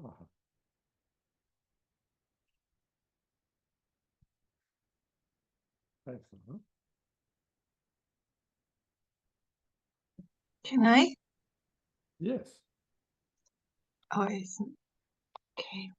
Uh-huh. Excellent. Can I? Yes. Oh, isn't okay.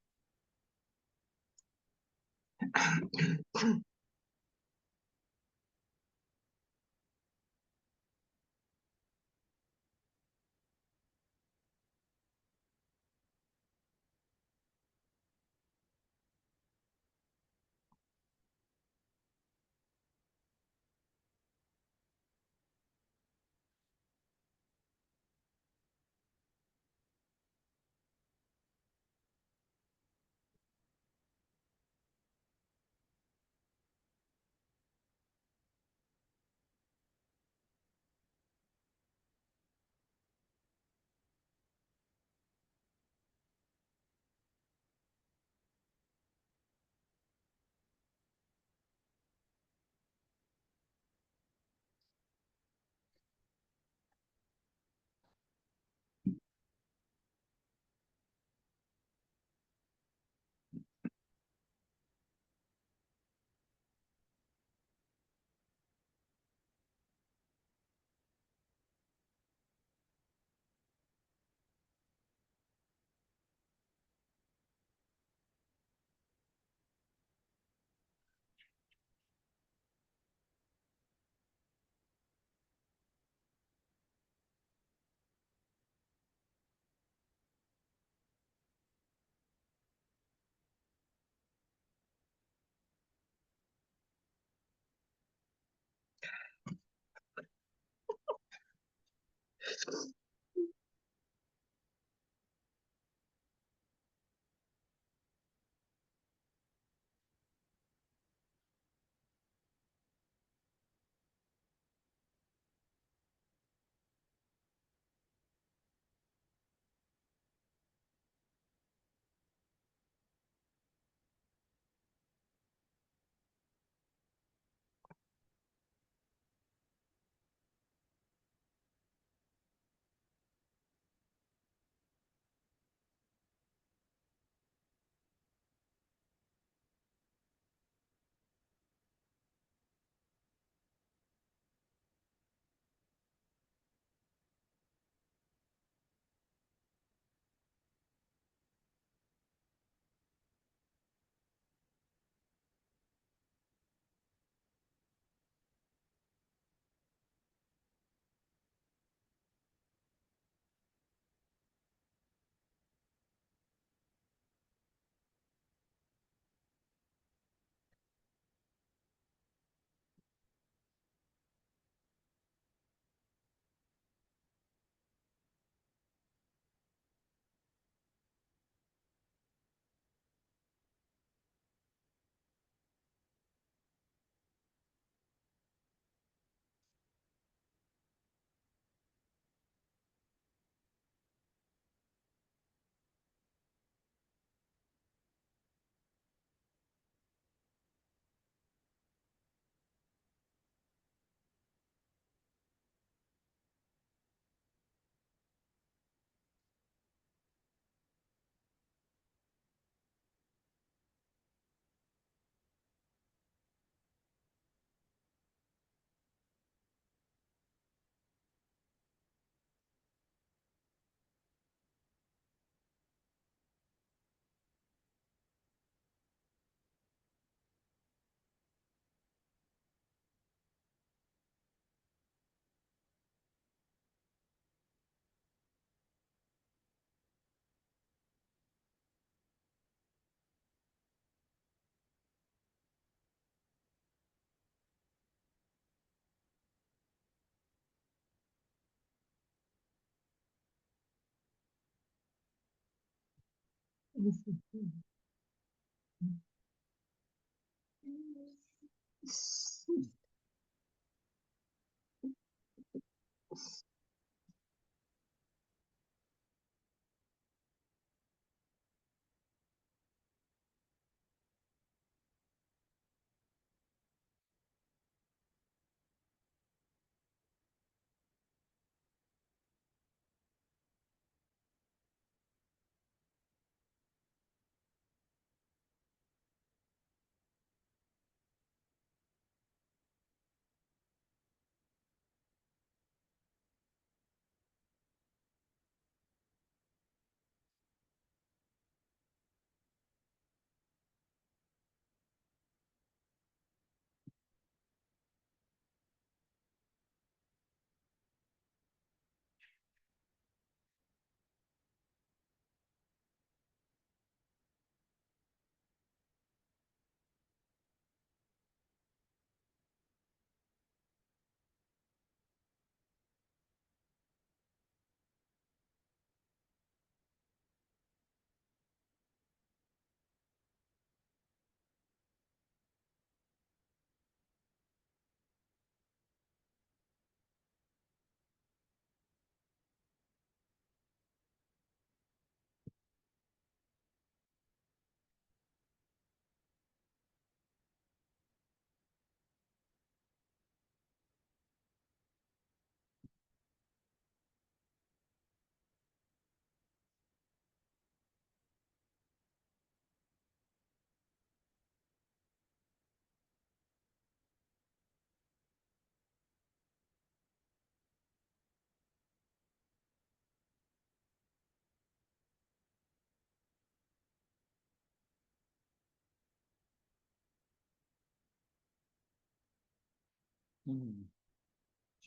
Mm.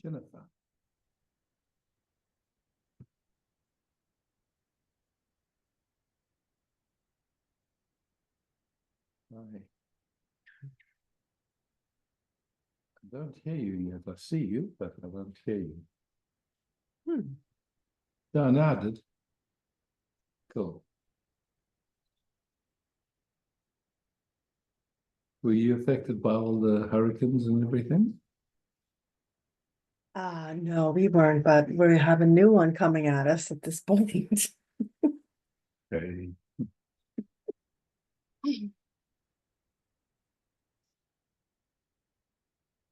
Jennifer. I don't hear you yet. I see you, but I don't hear you. Done added. Cool. Were you affected by all the hurricanes and everything? No, we weren't, but we have a new one coming at us at this point. Okay.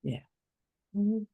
Yeah. Mhm.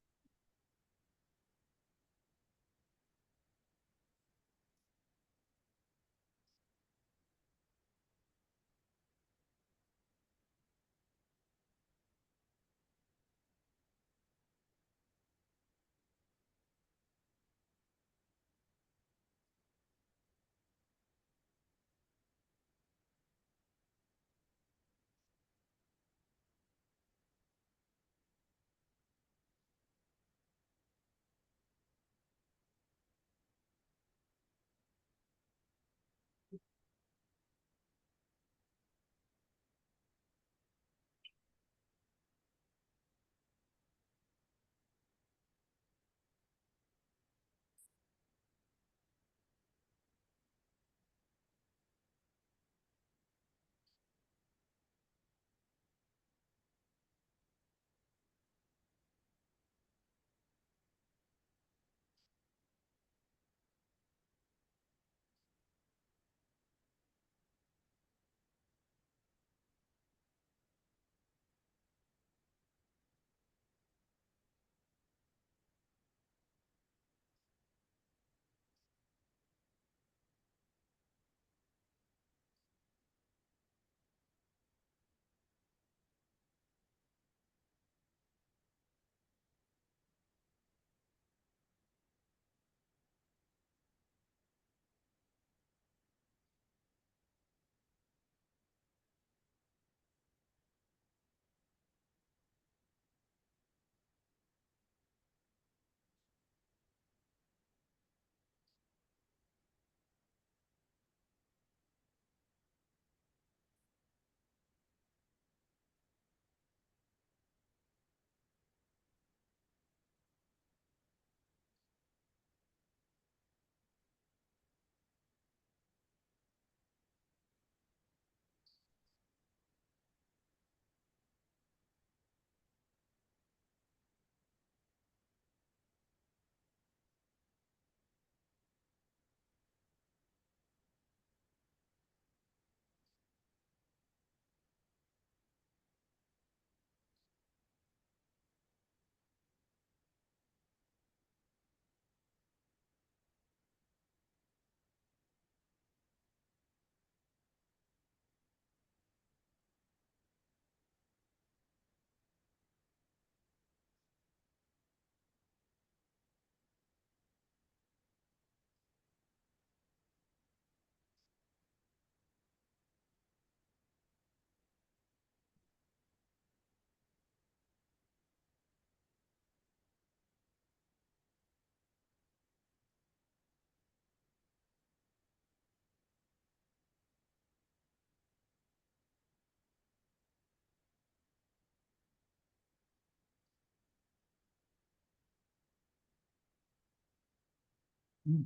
Mm.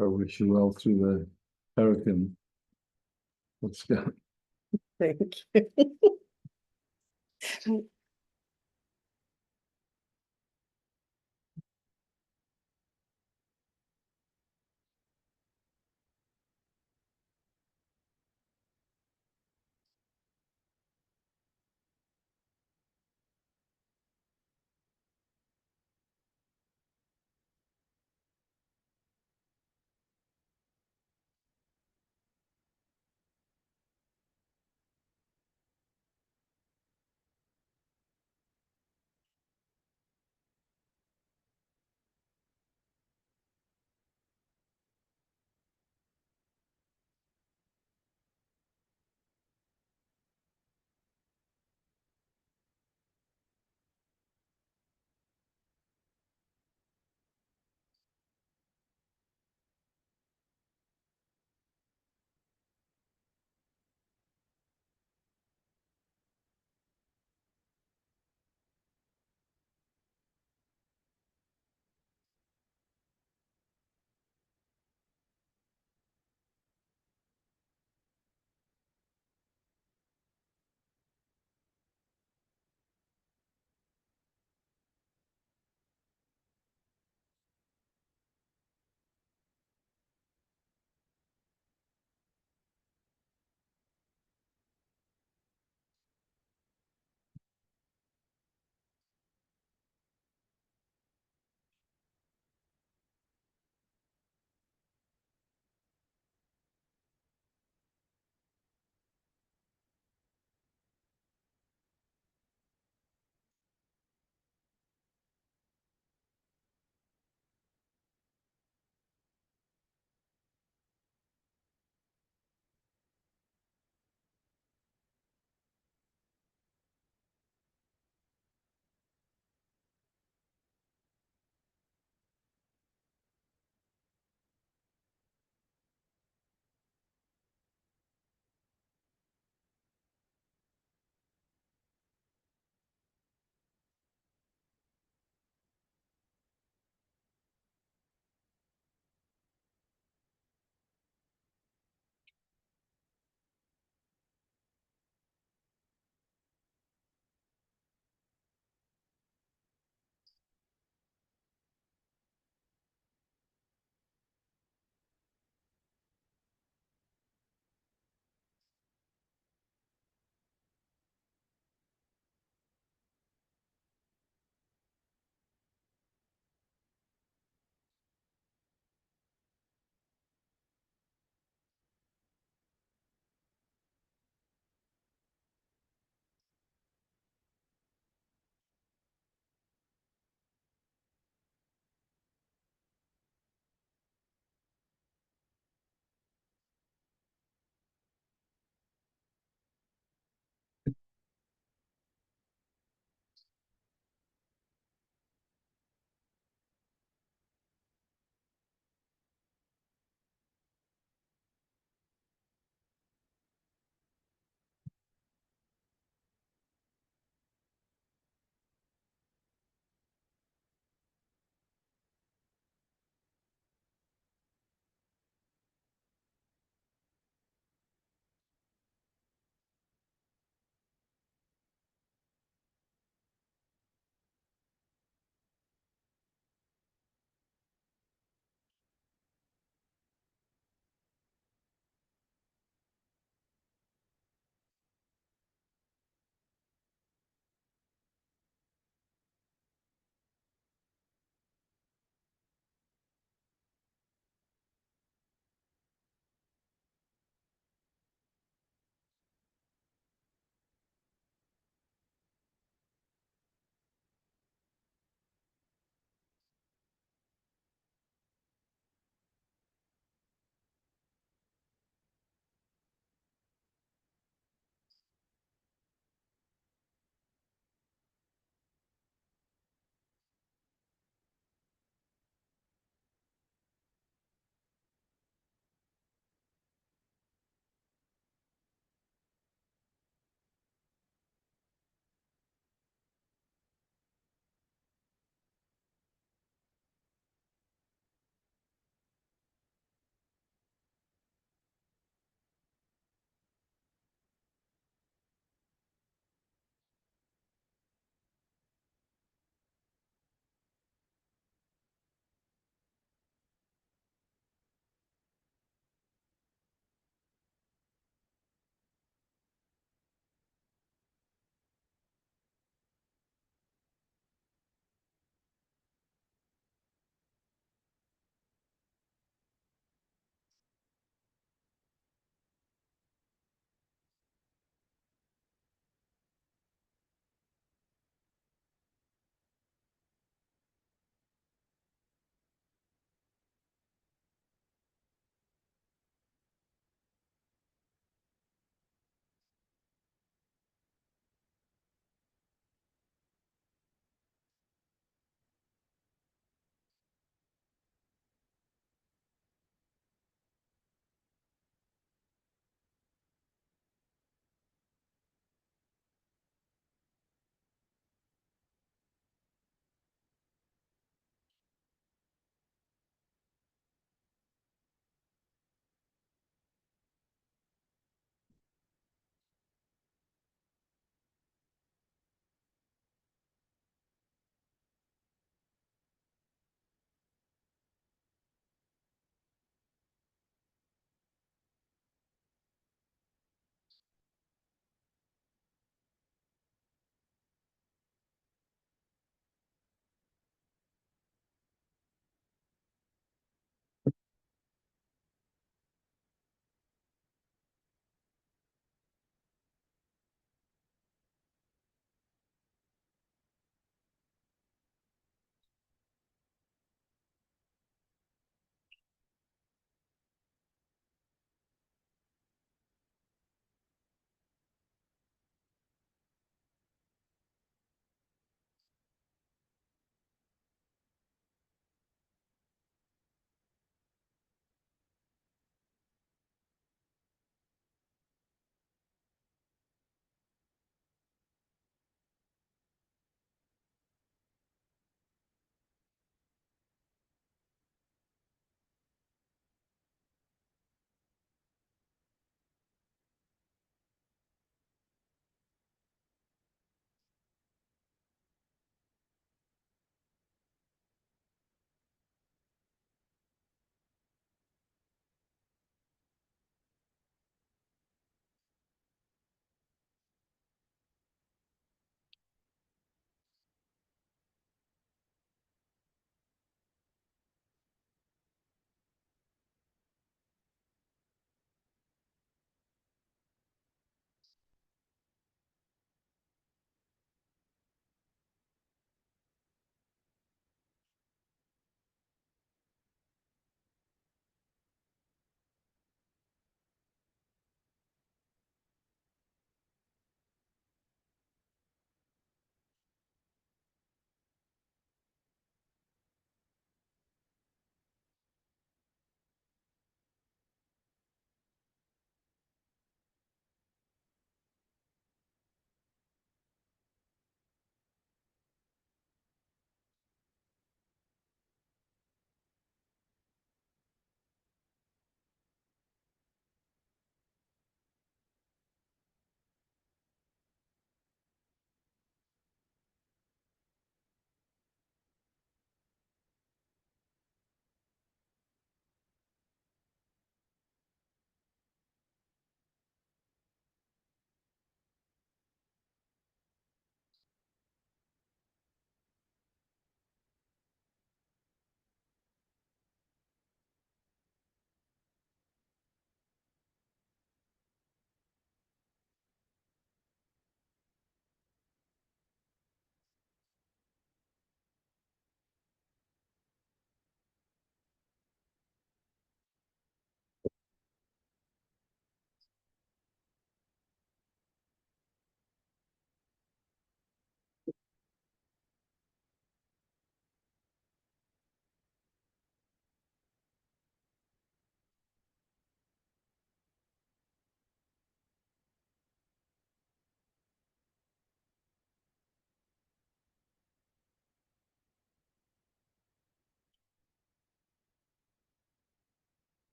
I wish you well through the hurricane. What's going? Thank you.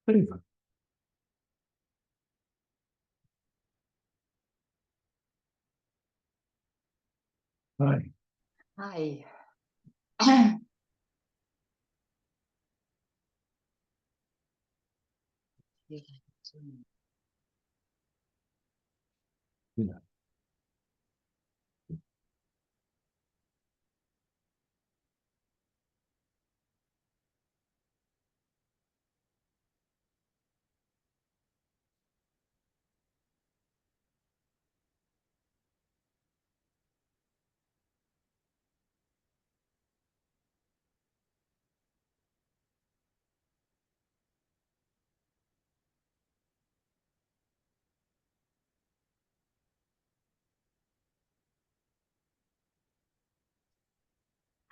favor. Hi. Hi. Yeah.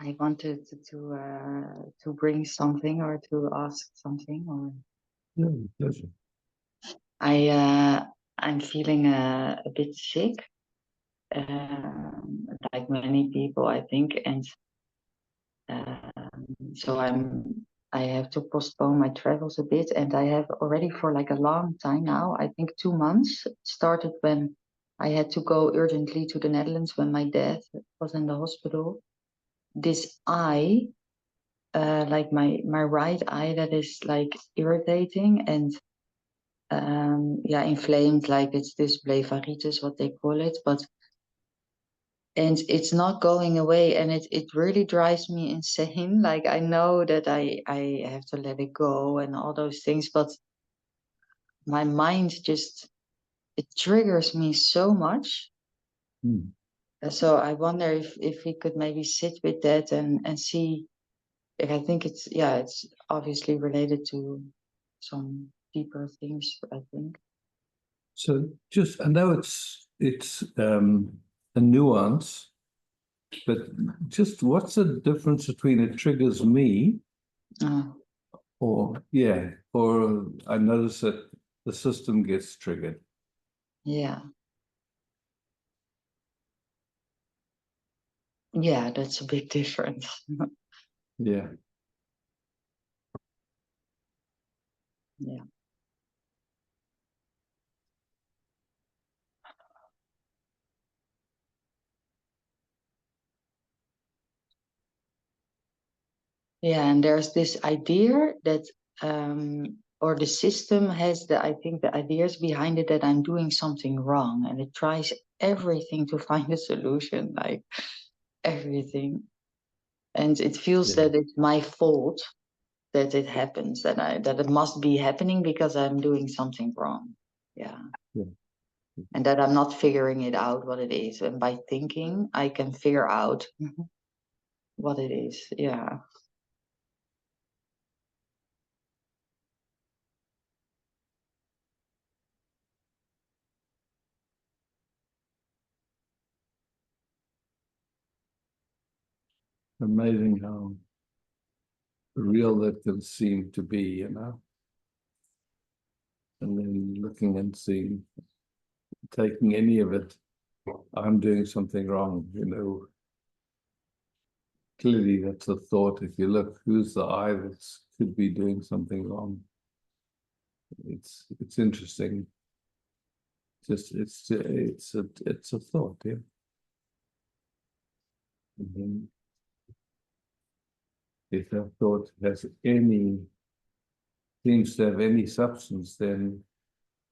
I wanted to bring something or to ask something, or Yeah, pleasure. I'm feeling a bit sick, like many people, I think, and so I have to postpone my travels a bit, and I have already for like a long time now, I think 2 months. It started when I had to go urgently to the Netherlands when my dad was in the hospital. This eye, like my right eye, that is like irritating and yeah, inflamed, like it's this blepharitis, what they call it, but and it's not going away, and it really drives me insane. Like I know that I have to let it go and all those things, but my mind just, it triggers me so much. Hmm. So I wonder if we could maybe sit with that and see. Like, I think it's, yeah, it's obviously related to some deeper things, I think. So just, I know it's a nuance, but just what's the difference between it triggers me Oh, or I notice that the system gets triggered. yeah. Yeah, that's a big difference. Yeah. Yeah. Yeah, and there's this idea that or the system has I think the ideas behind it that I'm doing something wrong, and it tries everything to find a solution, like everything. And it feels Yeah. that it's my fault that it happens, that it must be happening because I'm doing something wrong. Yeah. Yeah. And that I'm not figuring it out what it is. And by thinking, I can figure out what it is. Yeah. Amazing how real that can seem to be, you know. And then looking and seeing, taking any of it, I'm doing something wrong, you know. Clearly, that's a thought. If you look, who's the I that could be doing something wrong? It's interesting. Just it's a thought, yeah. And then if that thought has any seems to have any substance, then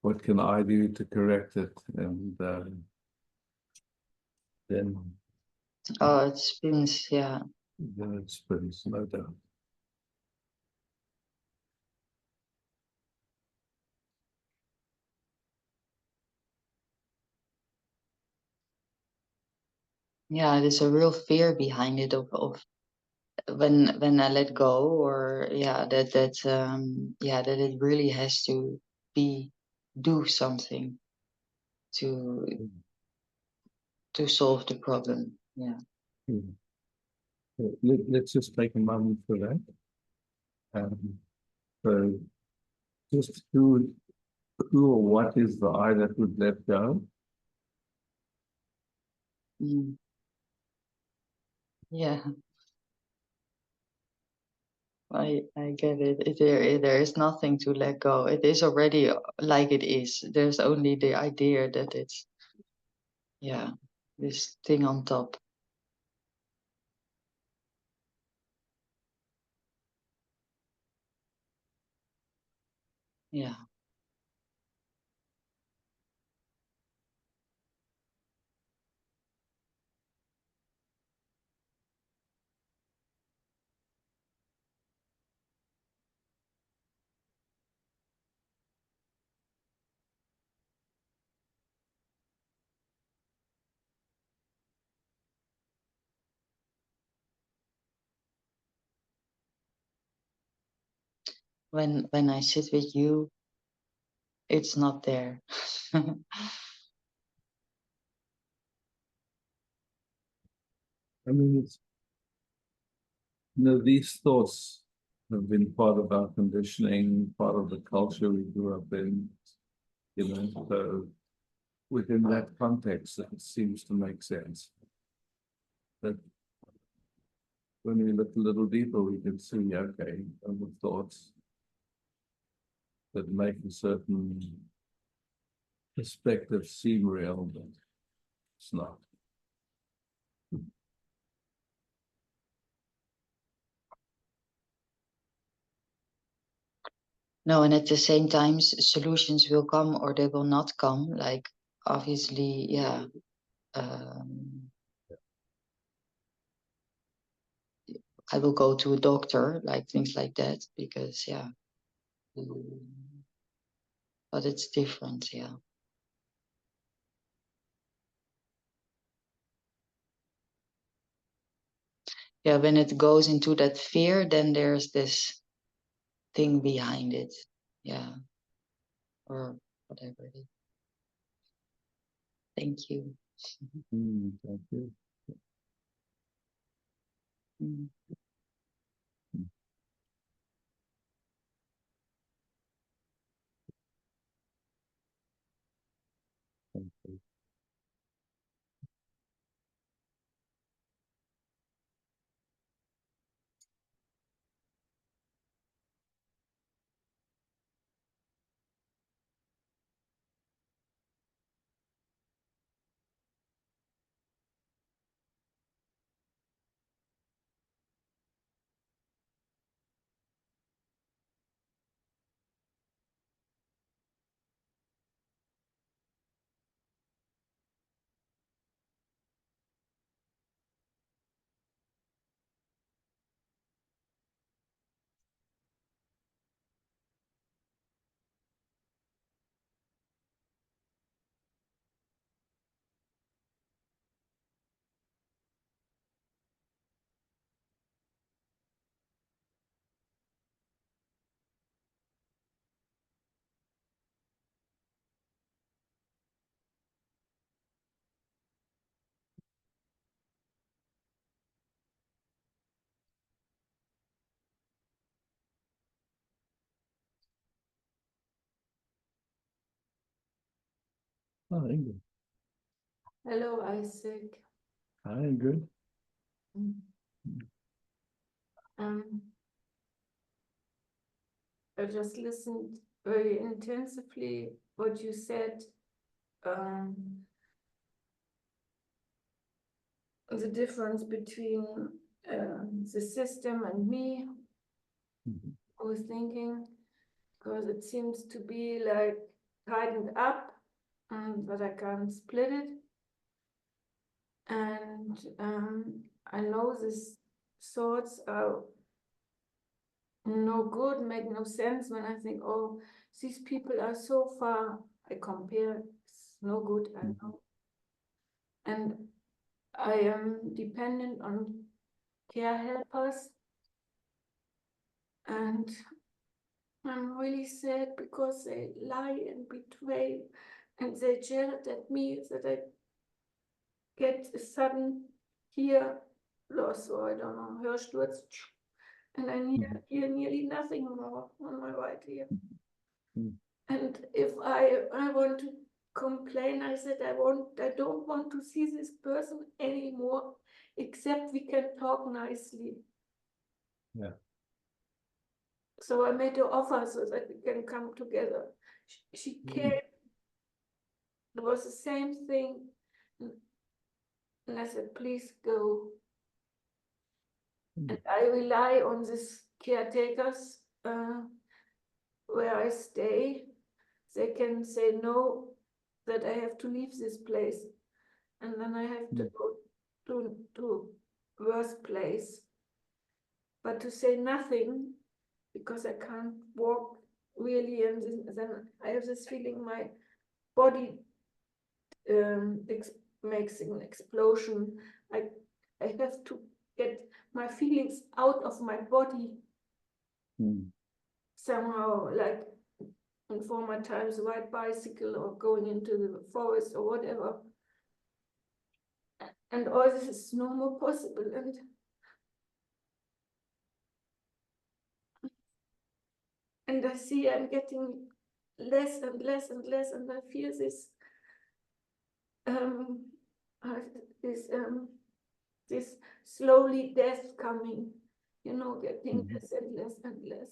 what can I do to correct it? And then Oh, it spins. Yeah. it spins, no doubt. Yeah. There's a real fear behind it of when I let go, or yeah, that it really has to be do something to solve the problem. Yeah. Hmm. Let's just take a moment for that. So just who or what is the I that would let go? Mm. Yeah. I get it. There is nothing to let go. It is already like it is. There's only the idea that it's, yeah, this thing on top. Yeah. When I sit with you, it's not there. I mean, it's, these thoughts have been part of our conditioning, part of the culture we grew up in, so within that context, it seems to make sense. But when we look a little deeper, we can see, okay, the thoughts that make a certain perspective seem real, but it's not. No, and at the same time, solutions will come or they will not come. Like, obviously, yeah. I will go to a doctor, like things like that, because, yeah. But it's different, yeah. Yeah, when it goes into that fear, then there's this thing behind it. Yeah. Or whatever it is. Thank you. Thank you. Mm. Thank you. Oh, Ingrid. Hello, Isaac. Hi, Ingrid. Um, I just listened very intensively what you said. The difference between the system and me. I was thinking, because it seems to be like tightened up, but I can't split it. And I know these thoughts are no good, make no sense when I think, oh, these people are so far. I compare, it's no good, I know. And I am dependent on care helpers. And I'm really sad because they lie and betray and they jealous at me that I get a sudden hear loss, or I don't know, Hörsturz, and I hear nearly nothing more on my right ear. And if I want to complain, I said I don't want to see this person anymore, except we can talk nicely. Yeah. So I made her offer so that we can come together. She came. It was the same thing. And I said, please go. And I rely on these caretakers where I stay. They can say no, that I have to leave this place. And then I have to go to worse place. But to say nothing, because I can't walk really, and then I have this feeling my body makes an explosion. I have to get my feelings out of my body somehow, like in former times, ride bicycle or going into the forest or whatever. And all this is no more possible. And I see I'm getting less and less and less, and I feel this this slowly death coming, you know, getting less and less and less.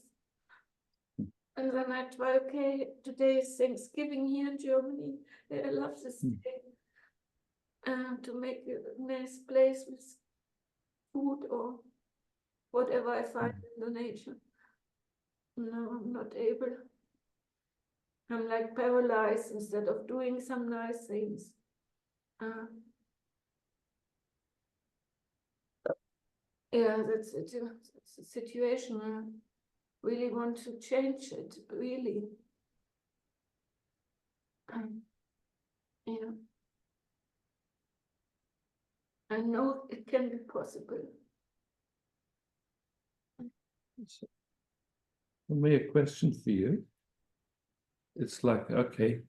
And then I try, okay, today is Thanksgiving here in Germany. I love this day. To make a nice place with food or whatever I find in the nature. No, I'm not able. I'm like paralyzed instead of doing some nice things. Yeah, that's it. It's a situation. I really want to change it, really. Yeah. I know it can be possible. Maybe a question for you. It's like, okay,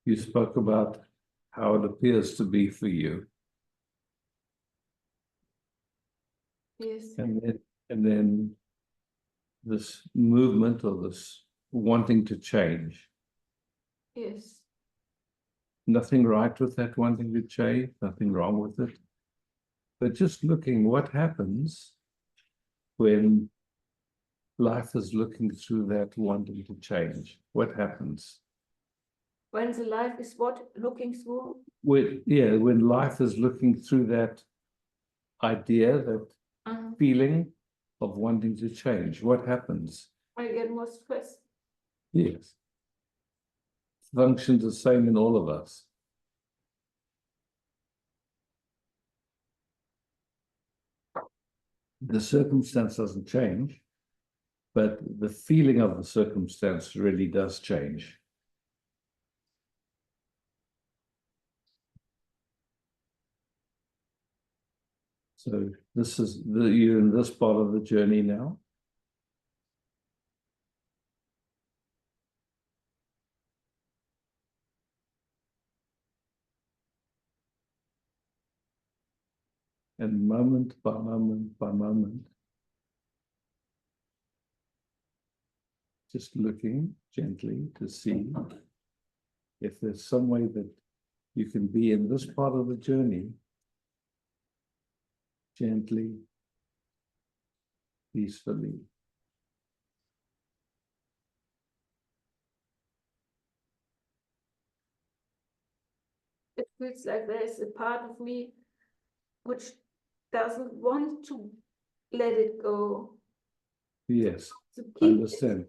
you spoke about how it appears to be for you. Yes. And then this movement or this wanting to change. Yes. Nothing right with that wanting to change, nothing wrong with it. But just looking what happens when life is looking through that wanting to change. What happens? When the life is what? Looking through? When life is looking through that idea, that feeling of wanting to change, what happens? I get more stress. Yes. Functions the same in all of us. The circumstance doesn't change, but the feeling of the circumstance really does change. So this is you're in this part of the journey now. And moment by moment by moment, just looking gently to see if there's some way that you can be in this part of the journey gently, peacefully. It feels like there is a part of me which doesn't want to let it go. Yes, To I keep understand.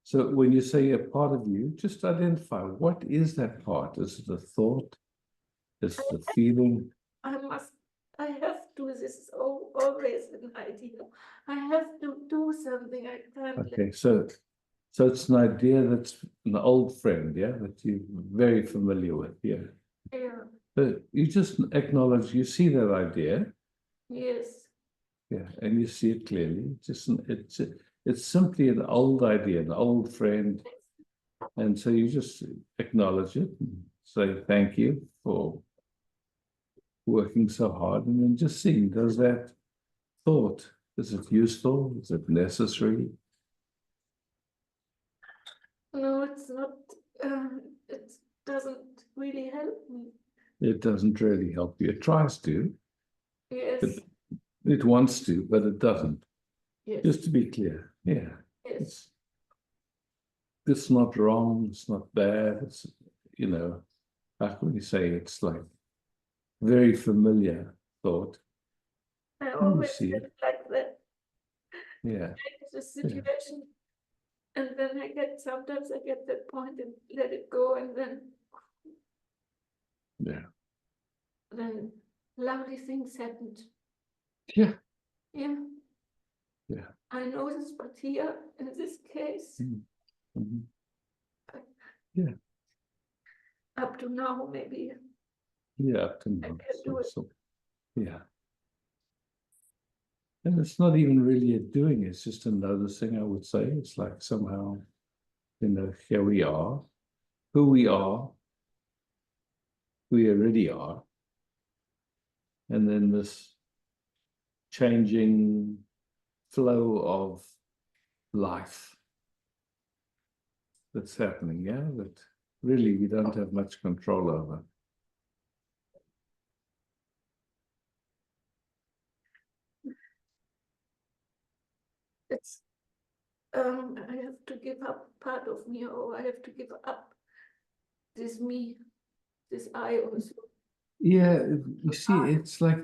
So when you say a part of you, just identify what is that part? Is it a thought? Is it a feeling? I have to, this is always an idea. I have to do something. I can't Okay, so it's an idea that's an old friend, yeah, that you're very familiar with, yeah. Yeah. But you just acknowledge you see that idea, Yes. yeah, and you see it clearly. It's simply an old idea, an old friend, and so you just acknowledge it and say thank you for working so hard, and then just seeing, does that thought, is it useful? Is it necessary? No, it's not. It doesn't really help me. It doesn't really help you. It tries to, Yes. it wants to, but it doesn't. Yes. Just to be clear, yeah. Yes, It's not wrong, it's not bad, it's, you know, how can we say, it's like very familiar thought. I you always see get it. like that. Yeah, It's a situation, and then sometimes I get that point and let it go, and yeah, then lovely things happened. yeah, Yeah. Yeah. I know this, but here in this case, mhm, up to now, maybe yeah, up to now, can do it. yeah. And it's not even really a doing, it's just a noticing, I would say. It's like somehow, you know, here we are, who we already are. And then this changing flow of life that's happening, yeah, that really we don't have much control over. It's I have to give up part of me, or I have to give up this me, this I also. Yeah, you see, it's like,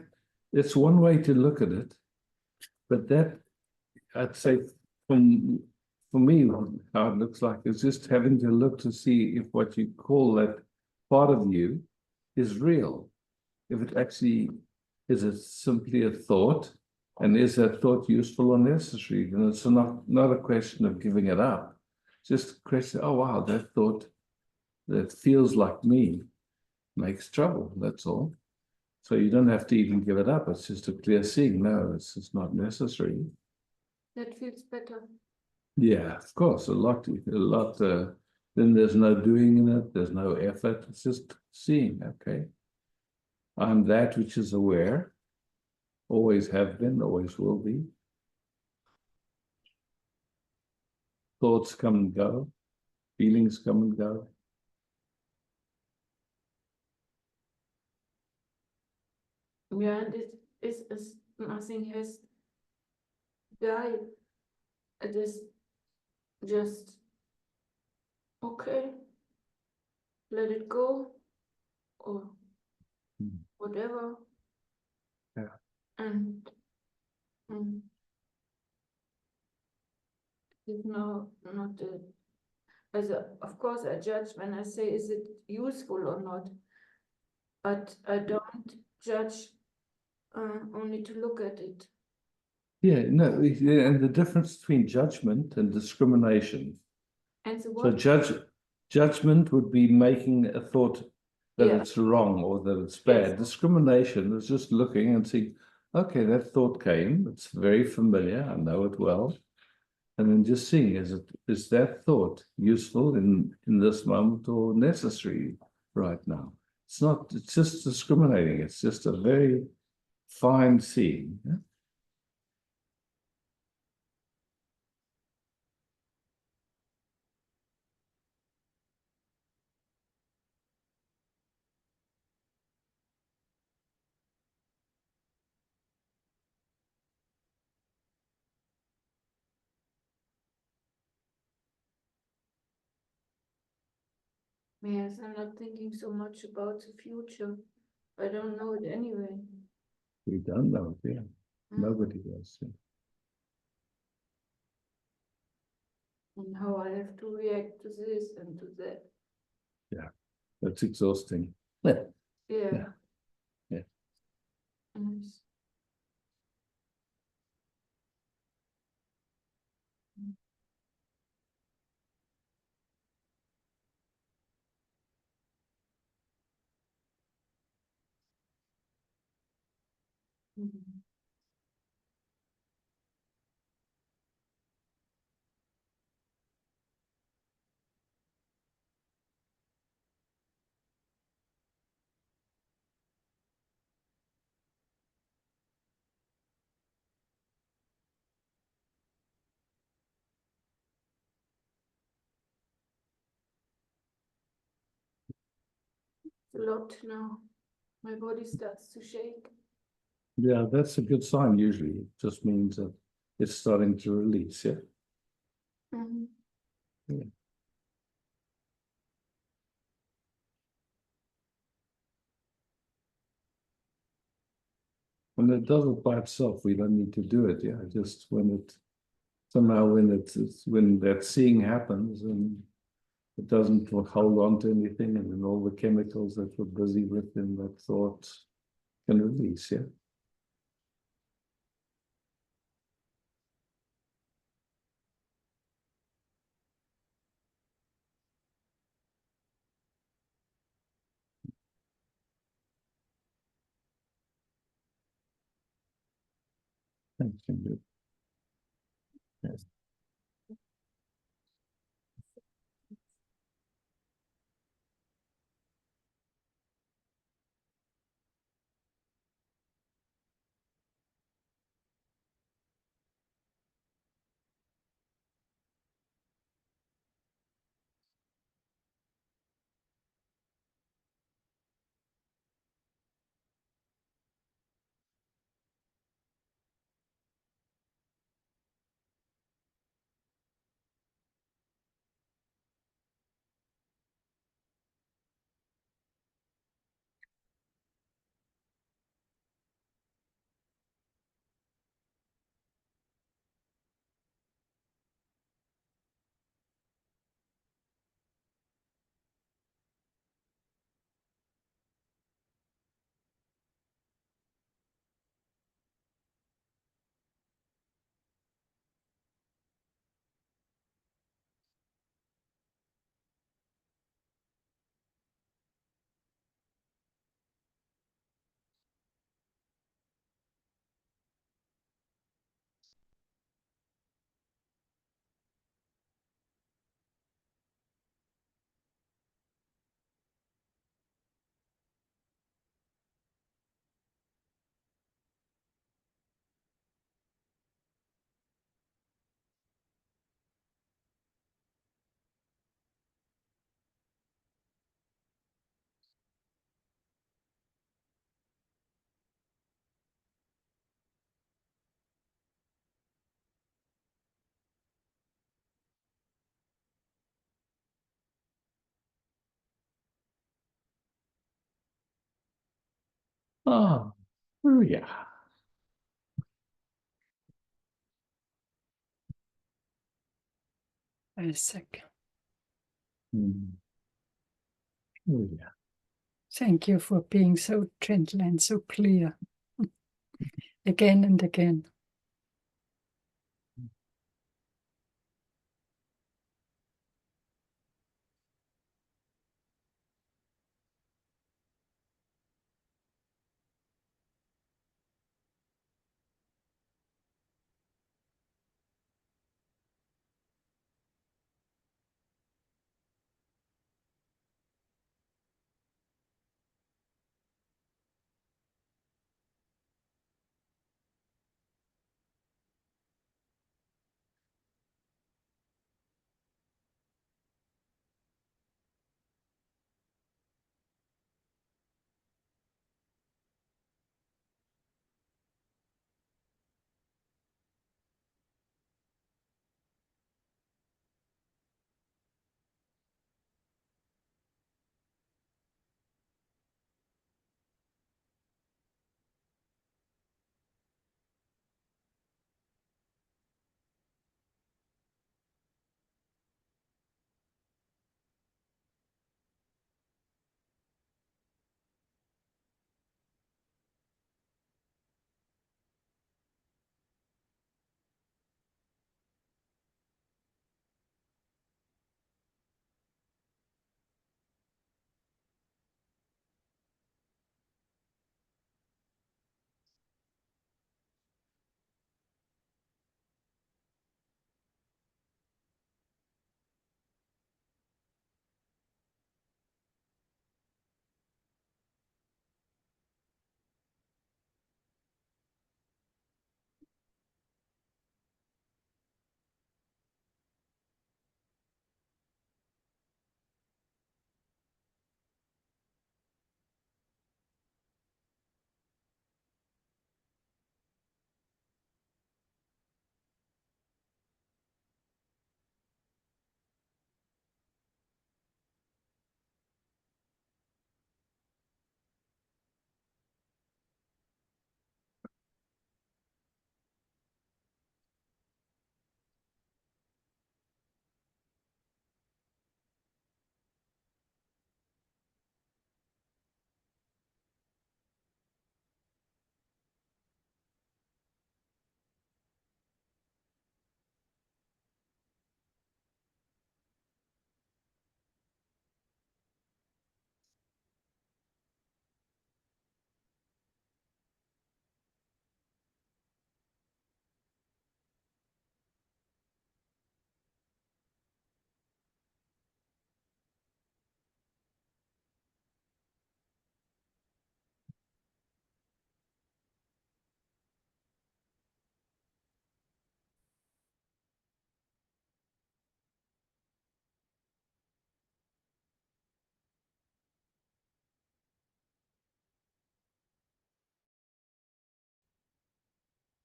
it's one way to look at it, but that, I'd say, for me, how it looks like is just having to look to see if what you call that part of you is real. If it actually is it simply a thought, and is that thought useful or necessary? And it's not a question of giving it up. It's just a question, oh wow, that thought that feels like me makes trouble, that's all. So you don't have to even give it up. It's just a clear seeing. No, it's just not necessary. That feels better. Yeah, of course, a lot. Then there's no doing in it. There's no effort. It's just seeing. Okay, I'm that which is aware. Always have been. Always will be. Thoughts come and go. Feelings come and go. Yeah, and it is nothing has died. It is just okay. Let it go, or whatever. Yeah. And it's not of course I judge when I say is it useful or not, but I don't judge only to look at it. Yeah, no, and the difference between judgment and discrimination. And so So what? judgment would be making a thought that Yeah. it's wrong or that it's bad. Yes. Discrimination is just looking and saying, okay, that thought came, it's very familiar, I know it well. And then just seeing, is that thought useful in this moment or necessary right now? It's just discriminating, it's just a very fine seeing. Yeah? Yes, I'm not thinking so much about the future. I don't know it anyway. We don't know, yeah. Nobody does. Yeah. And how I have to react to this and to that. That's exhausting. Yeah. Yeah. Yeah. Yes. Mhm. A lot now. My body starts to shake. Yeah, that's a good sign usually. It just means that it's starting to release, yeah. Mhm. When it does it by itself, we don't need to do it, yeah, just when it, somehow when that seeing happens and it doesn't hold on to anything, and then all the chemicals that we're busy with in that thought can release, yeah. Thank you. Yes. Oh, oh yeah. Isaac, Mm. Oh yeah. thank you for being so gentle and so clear again and again.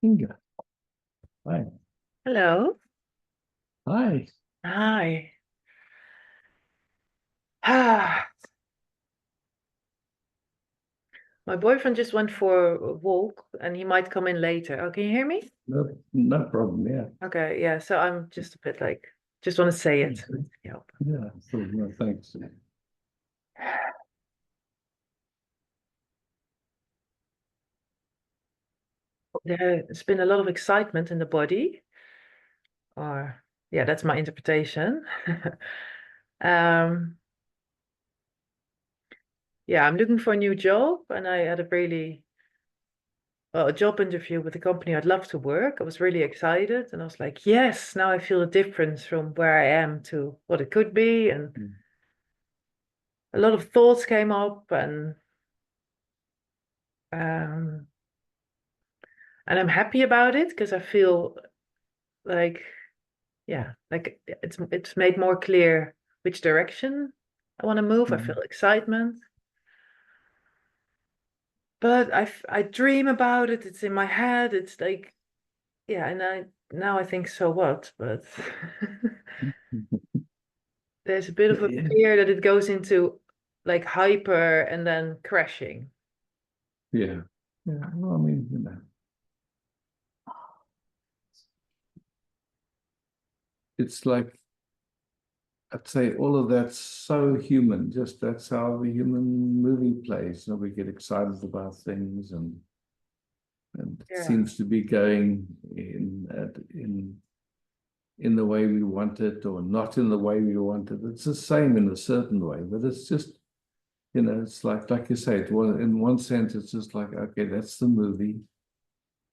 Inga. Hi. Hello. Hi. Hi. Ah, my boyfriend just went for a walk and he might come in later. Oh, can you hear me? No problem. Yeah. Okay, yeah, so I'm just a bit like, just want to say it. Yeah. Yeah. So, no, thanks. There's been a lot of excitement in the body, or yeah, that's my interpretation. Um, yeah, I'm looking for a new job and I had a really, well, a job interview with a company I'd love to work. I was really excited and I was like, yes, now I feel a difference from where I am to what it could be. And Mm. a lot of thoughts came up um, and I'm happy about it because I feel like, yeah, like it's made more clear which direction I want to move. I feel excitement. But I dream about it, it's in my head, it's like, yeah, and now I think, so what? But there's a bit of a Yeah. fear that it goes into like hyper and then crashing. Yeah. Yeah. Well, I mean, it's like, I'd say all of that's so human. Just that's how the human movie plays. We get excited about things, and it Yeah. seems to be going in the way we want it, or not in the way we want it. It's the same in a certain way, but it's just, it's like you say, in one sense, it's just like, okay, that's the movie.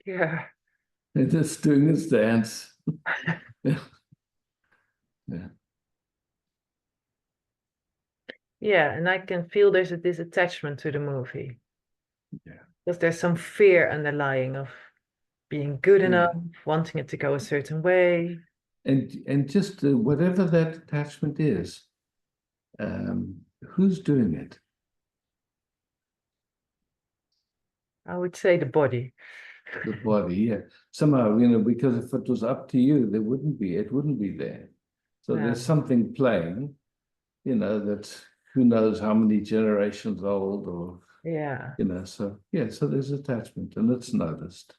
Yeah. And it's doing its dance. Yeah. Yeah. Yeah, and I can feel there's this attachment to the movie. Yeah. Because there's some fear underlying of being good Yeah. enough, wanting it to go a certain way. And just whatever that attachment is, who's doing it? I would say the body. The body, yeah. Somehow, because if it was up to you, it wouldn't be there. So Yeah. there's something playing, that who knows how many generations old, or, Yeah. so yeah, so there's attachment and it's noticed.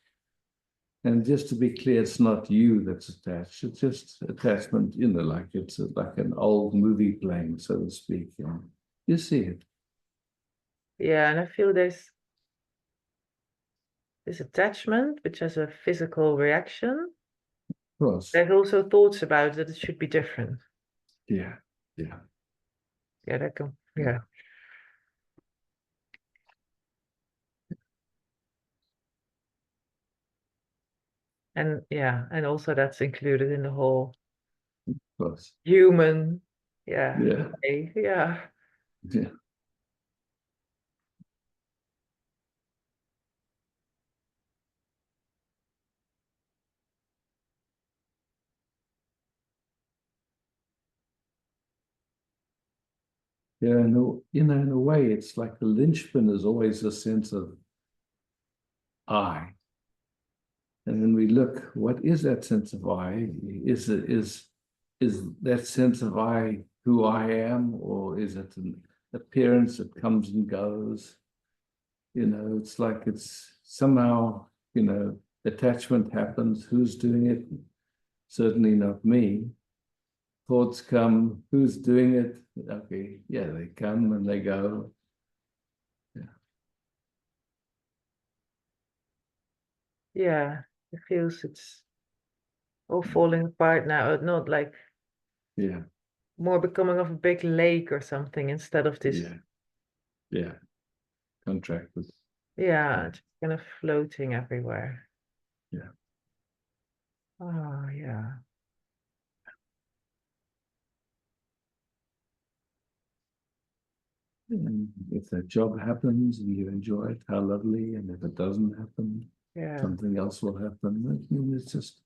And just to be clear, it's not you that's attached, it's just attachment, like it's like an old movie playing, so to speak. You see it. Yeah, and I feel there's this attachment, which has a physical reaction. Of course. There's also thoughts about that it should be different. Yeah. Yeah. Yeah, that can, yeah. And yeah, and also that's included in the whole Of course. human, yeah, Yeah. way, yeah. Yeah. Yeah, in a way, it's like the linchpin is always a sense of I. And then we look, what is that sense of I? Is that sense of I who I am, or is it an appearance that comes and goes? It's like it's somehow, attachment happens. Who's doing it? Certainly not me. Thoughts come, who's doing it? Okay, yeah, they come and they go. Yeah, it feels it's all falling apart now, not like Yeah, more becoming of a big lake or something instead of this, yeah. Contractors. yeah, just kind of floating everywhere. Yeah. Oh, yeah. And if that job happens and you enjoy it, how lovely. And if it doesn't happen, Yeah. something else will happen. I mean, it's just,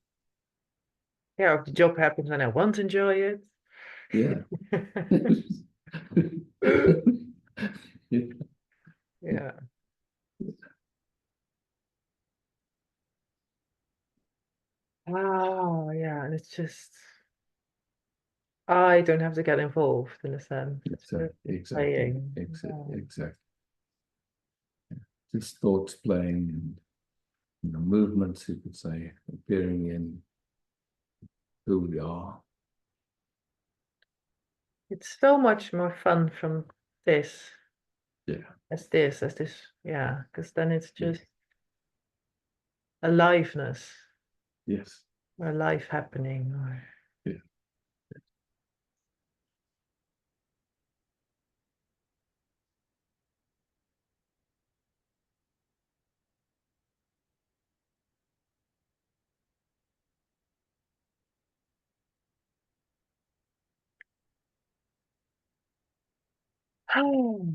Yeah, if the job happens and I won't enjoy it. yeah. Yeah. Yeah. Oh, yeah, and it's just I don't have to get involved in a sense. It's just Exactly, playing. exactly. Just thoughts playing and, movements, you could say, appearing in who we are. It's so much more fun from this Yeah, as this, yeah, because then it's Yeah. just aliveness yes, or life happening or yeah. oh.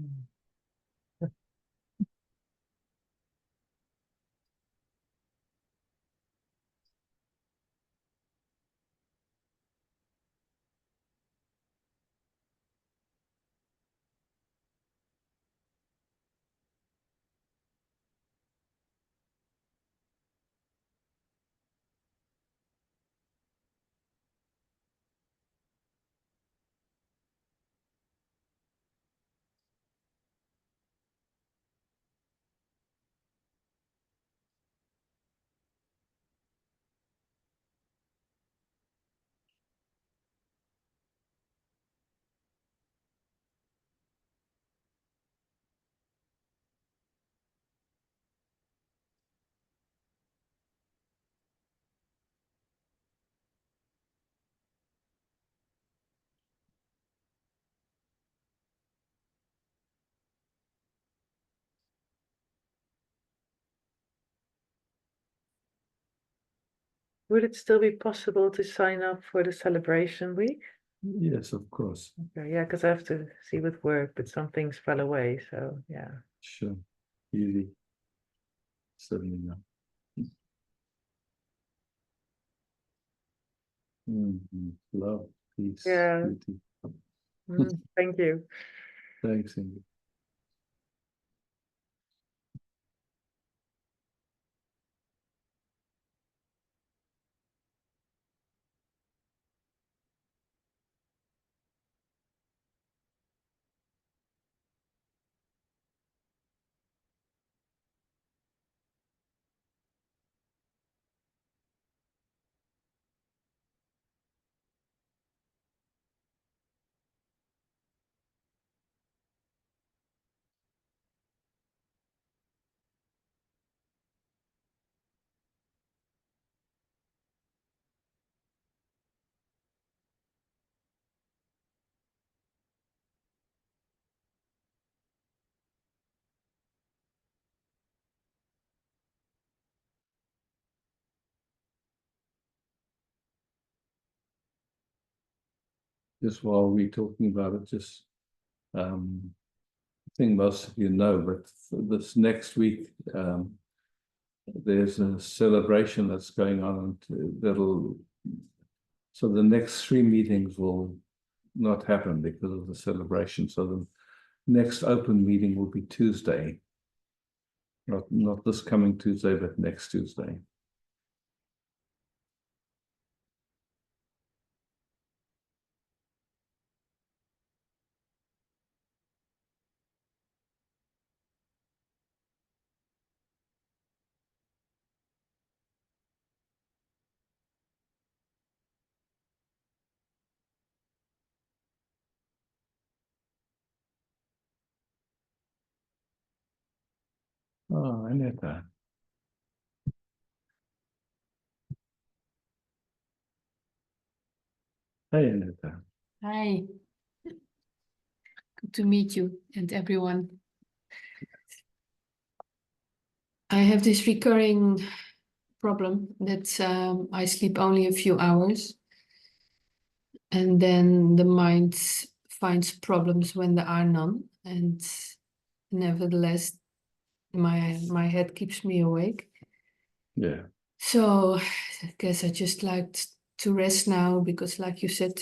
Would it still be possible to sign up for the celebration week? Yes, of course, Okay, yeah, because I have to see with work, but some things fell away, so yeah. sure, easy. Certainly not. Love, peace, Yeah. beauty. Thank you. Thanks, Ingrid. Just while we're talking about it, just I think most of you know, but for this next week, there's a celebration that's going on so the next 3 meetings will not happen because of the celebration. So the next open meeting will be Tuesday. Not this coming Tuesday, but next Tuesday. Oh, Aneta. Hey, Aneta. Hi, good to meet you and everyone. I have this recurring problem that I sleep only a few hours and then the mind finds problems when there are none. And nevertheless, my head keeps me awake. Yeah. So I guess I just like to rest now because like you said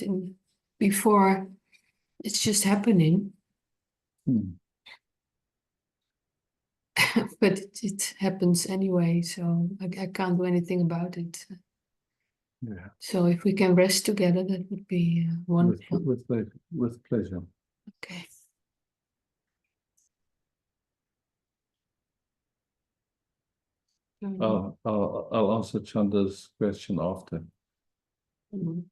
before, it's just happening. But it happens anyway, so I can't do anything about it. Yeah, So if we can rest together, that would be wonderful. with pleasure. Okay. I'll answer Chanda's question after. Mhm.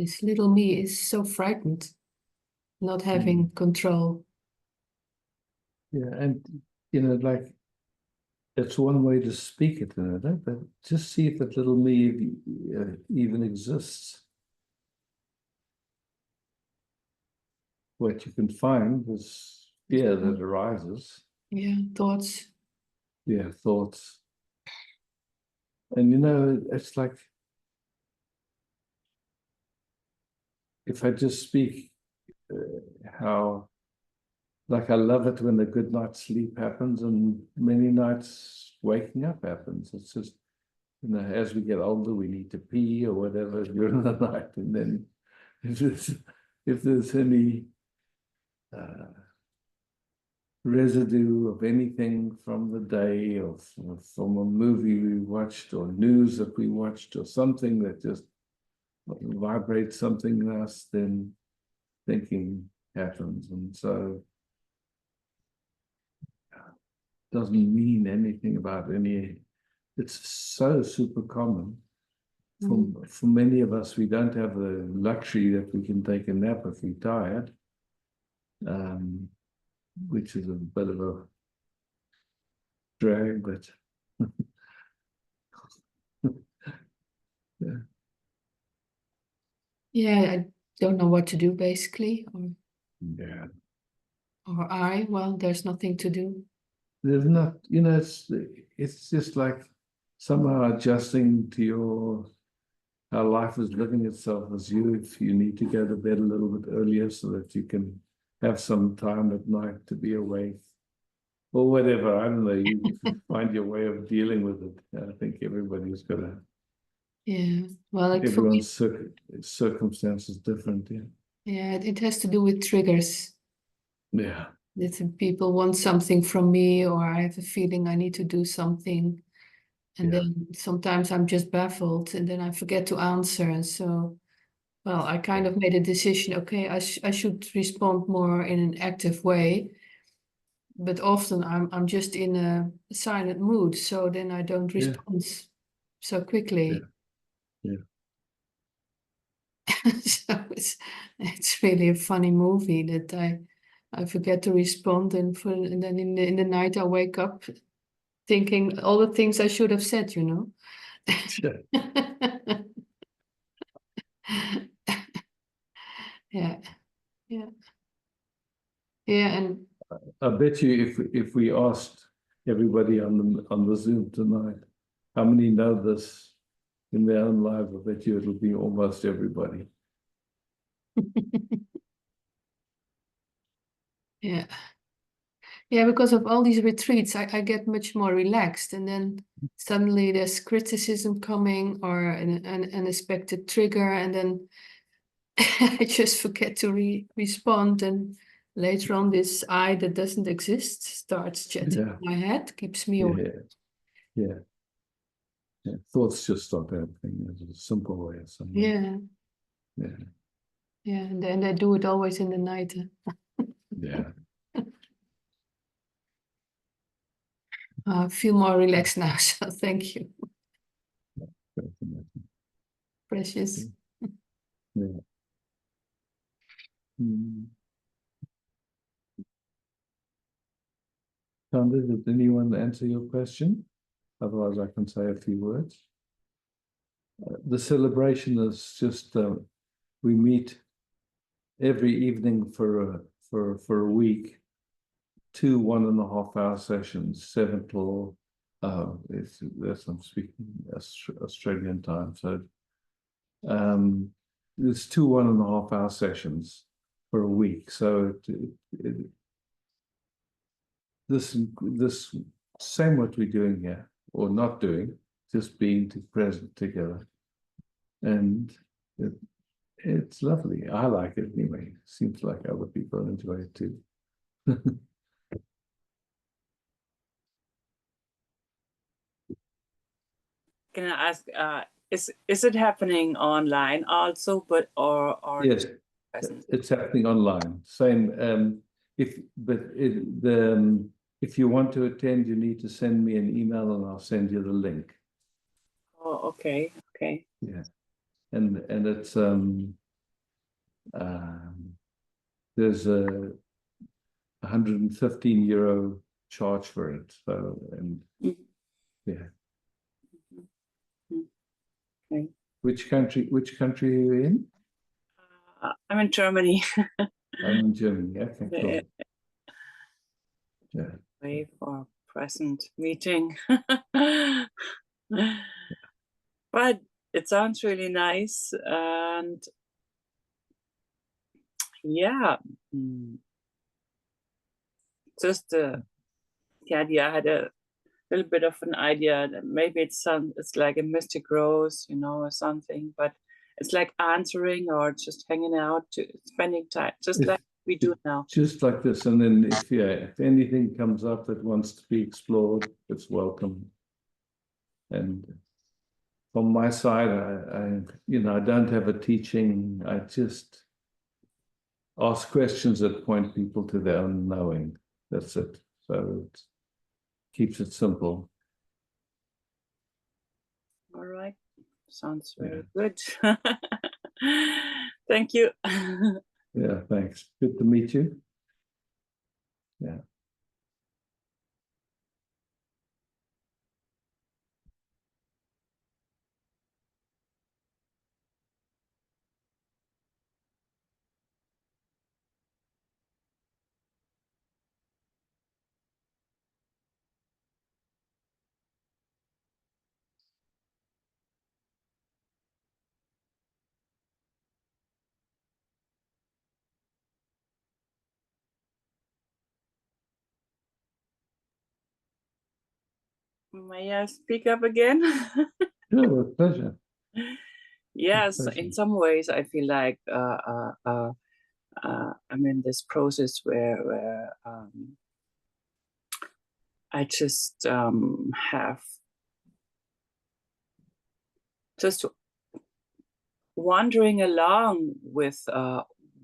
This little me is so frightened, not having control. Yeah, and like it's one way to speak it, but just see if that little me even exists. What you can find is fear that arises. Yeah, thoughts. Yeah, thoughts. And it's like if I just speak how like I love it when a good night's sleep happens and many nights waking up happens. It's just, as we get older, we need to pee or whatever during the night. And then if there's any residue of anything from the day or from a movie we watched or news that we watched or something that just vibrates something in us, then thinking happens. And so doesn't mean anything about any, it's so super common. For many of us, we don't have the luxury that we can take a nap if we're tired. which is a bit of a drag, but Yeah, I don't know what to do basically, yeah. well, there's nothing to do. There's not, you know, it's just like somehow adjusting to your how life is living itself as you. If you need to go to bed a little bit earlier so that you can have some time at night to be awake, or whatever. I don't know. You find your way of dealing with it. I think everybody's got a Yeah, well, like for me, everyone's circumstance is different. Yeah. yeah, it has to do with triggers. Yeah. That people want something from me, or I have a feeling I need to do something. And Yeah. then sometimes I'm just baffled and then I forget to answer. And so, well, I kind of made a decision, okay, I should respond more in an active way. But often I'm just in a silent mood, so then I don't Yeah. respond so quickly. Yeah. So it's really a funny movie that I forget to respond, and then in the night I wake up thinking all the things I should have said, you know. Sure. Yeah, yeah, yeah, and I bet you if we asked everybody on the Zoom tonight, how many know this in their own lives, I bet you it'll be almost everybody. yeah, yeah, because of all these retreats, I get much more relaxed, and then suddenly there's criticism coming or an unexpected trigger, and then I just forget to respond, and later on this I that doesn't exist starts chatting Yeah. in my head, keeps me Yeah. awake. Yeah. Yeah. Thoughts just stop happening. It's a simple way of saying it. Yeah, Yeah. yeah, and then I do it always in the night. Yeah. I feel more relaxed now, so thank you, precious. Yeah. Hmm. Sandra, did anyone answer your question? Otherwise, I can say a few words. The celebration is just we meet every evening for a week, 2 1.5 hour sessions, 7 till that's I'm speaking Australian time. So there's 2 1.5 hour sessions for a week. So this same what we're doing here or not doing, just being present together, and it's lovely. I like it anyway. Seems like other people enjoy it too. Can I ask, is it happening online also, but or Yes, present? it's happening online. Same. If you want to attend, you need to send me an email, and I'll send you the link. Oh, okay, okay. Yeah, and it's there's a €115 charge for it. So Mhm. yeah. Mhm. Okay. Which country are you in? I'm in Germany. I'm in Germany. Okay, cool. Yeah. Wait for present meeting. But it sounds really nice, and yeah, just yeah, I had a little bit of an idea that maybe it's like a mystic rose, you know, or something, but it's like answering or just hanging out, spending time, just like we do now. Just like this, and then if anything comes up that wants to be explored, it's welcome. And from my side, I don't have a teaching. I just ask questions that point people to their own knowing. That's it. So it keeps it simple. All right, sounds very good. Thank you. Yeah, thanks. Good to meet you. Yeah. May I speak up again? Sure, with pleasure. Yes, pleasure. in some ways, I feel like I'm in this process where I just have just wandering along with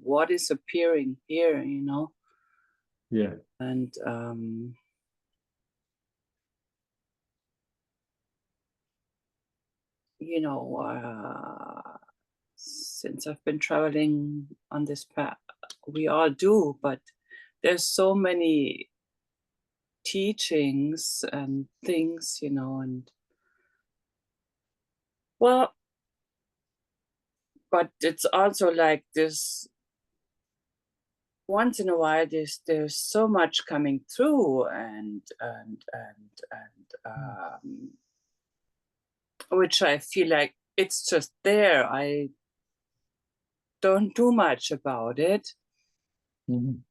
what is appearing here, you know, Yeah. and you know, since I've been traveling on this path, we all do, but there's so many teachings and things, you know, and well, but it's also like this once in a while there's so much coming through and which I feel like it's just there. I don't do much about it. Mhm.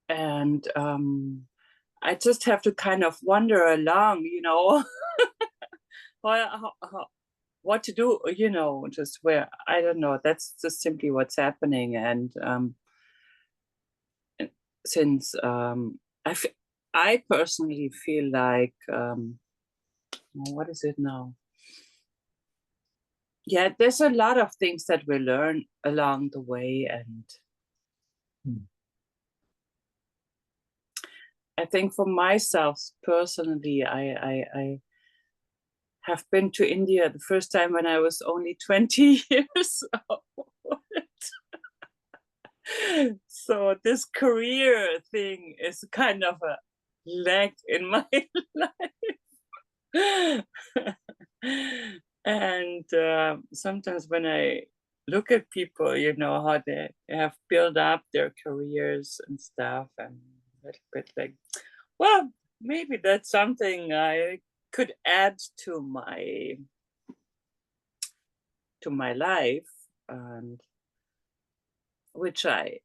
And I just have to kind of wander along, you know, what to do, you know, just where, I don't know, that's just simply what's happening. And since I personally feel like, what is it now? Yeah, there's a lot of things that we learn along the way. And I think for myself personally, I have been to India the first time when I was only 20 years old. So this career thing is kind of a lag in my life. And sometimes when I look at people, you know, how they have built up their careers and stuff, and a little bit like, well, maybe that's something I could add to my life, and which I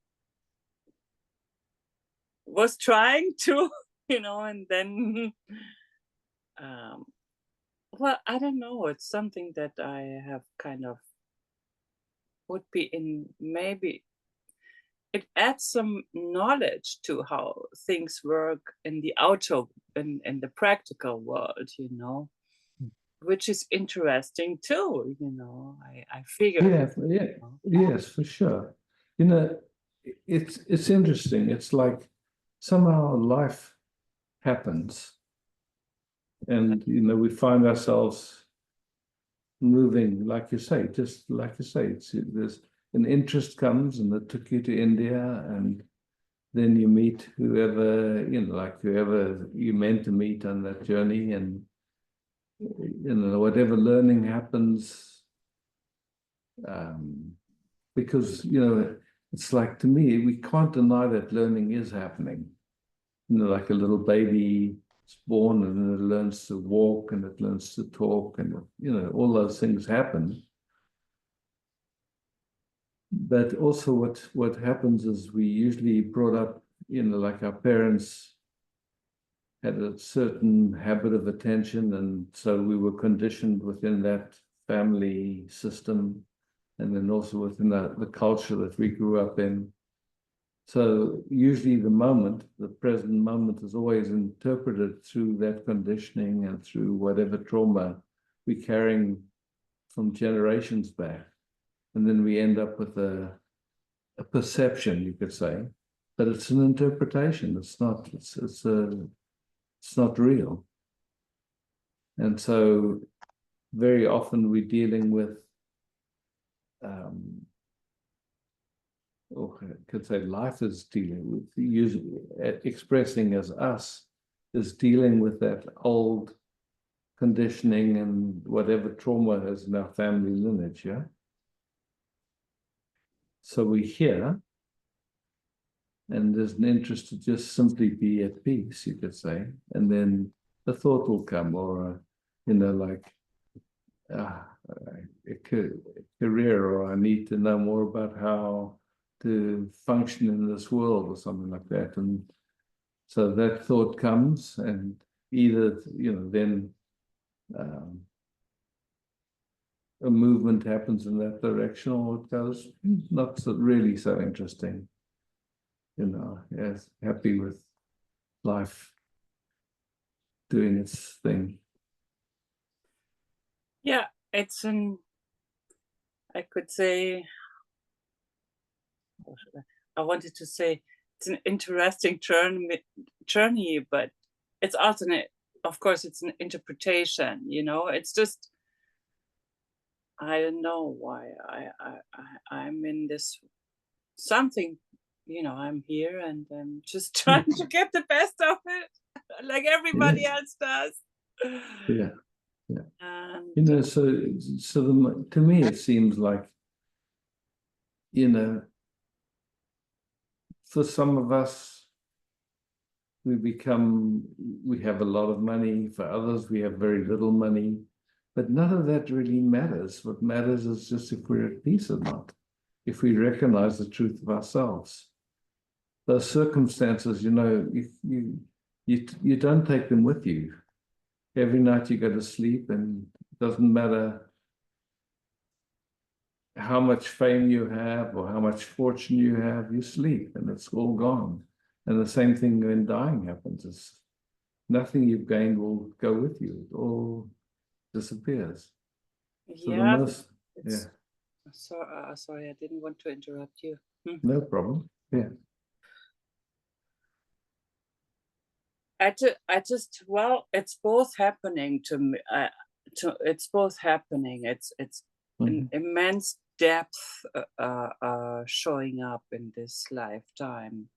was trying to, you know, and then well, I don't know, it's something that I have kind of would be in, maybe it adds some knowledge to how things work in the in the practical world, you know, which is interesting too, you know. I figure. Yeah, yes, for sure. You know, it's interesting. It's like somehow life happens, and you know, we find ourselves moving, like you say, just like you say, there's an interest comes and it took you to India, and then you meet whoever, you know, like whoever you meant to meet on that journey, and you know, whatever learning happens, because you know, it's like, to me, we can't deny that learning is happening. You know, like a little baby is born and then it learns to walk and it learns to talk, and you know, all those things happen. But also what happens is we usually brought up, you know, like our parents had a certain habit of attention, and so we were conditioned within that family system, and then also within the culture that we grew up in. So usually the present moment is always interpreted through that conditioning and through whatever trauma we're carrying from generations back. And then we end up with a perception, you could say, but it's an interpretation. It's not real. And so very often we're dealing with or I could say life is dealing with, expressing as us, is dealing with that old conditioning and whatever trauma is in our family lineage, yeah? So we're here, and there's an interest to just simply be at peace, you could say, and then the thought will come, or, like, a career, or I need to know more about how to function in this world, or something like that. And so that thought comes, and either, then a movement happens in that direction, or it goes not so, really so interesting. Yes, happy with life doing its thing. Yeah, I could say, I wanted to say it's an interesting journey, but it's also, of course, it's an interpretation, it's just, I don't know why I'm in this something, I'm here and I'm just trying to get the best of it, like everybody else does. Yeah. And So to me, it seems like, for some of us, we have a lot of money. For others, we have very little money. But none of that really matters. What matters is just if we're at peace or not, if we recognize the truth of ourselves. Those circumstances, you don't take them with you. Every night you go to sleep, and it doesn't matter how much fame you have or how much fortune you have, you sleep and it's all gone. And the same thing when dying happens, is nothing you've gained will go with you. It all disappears. So yeah, yeah. Sorry, I didn't want to interrupt you. No problem. Yeah. I just, well, it's both happening to me. It's both happening. It's an immense depth showing up in this lifetime.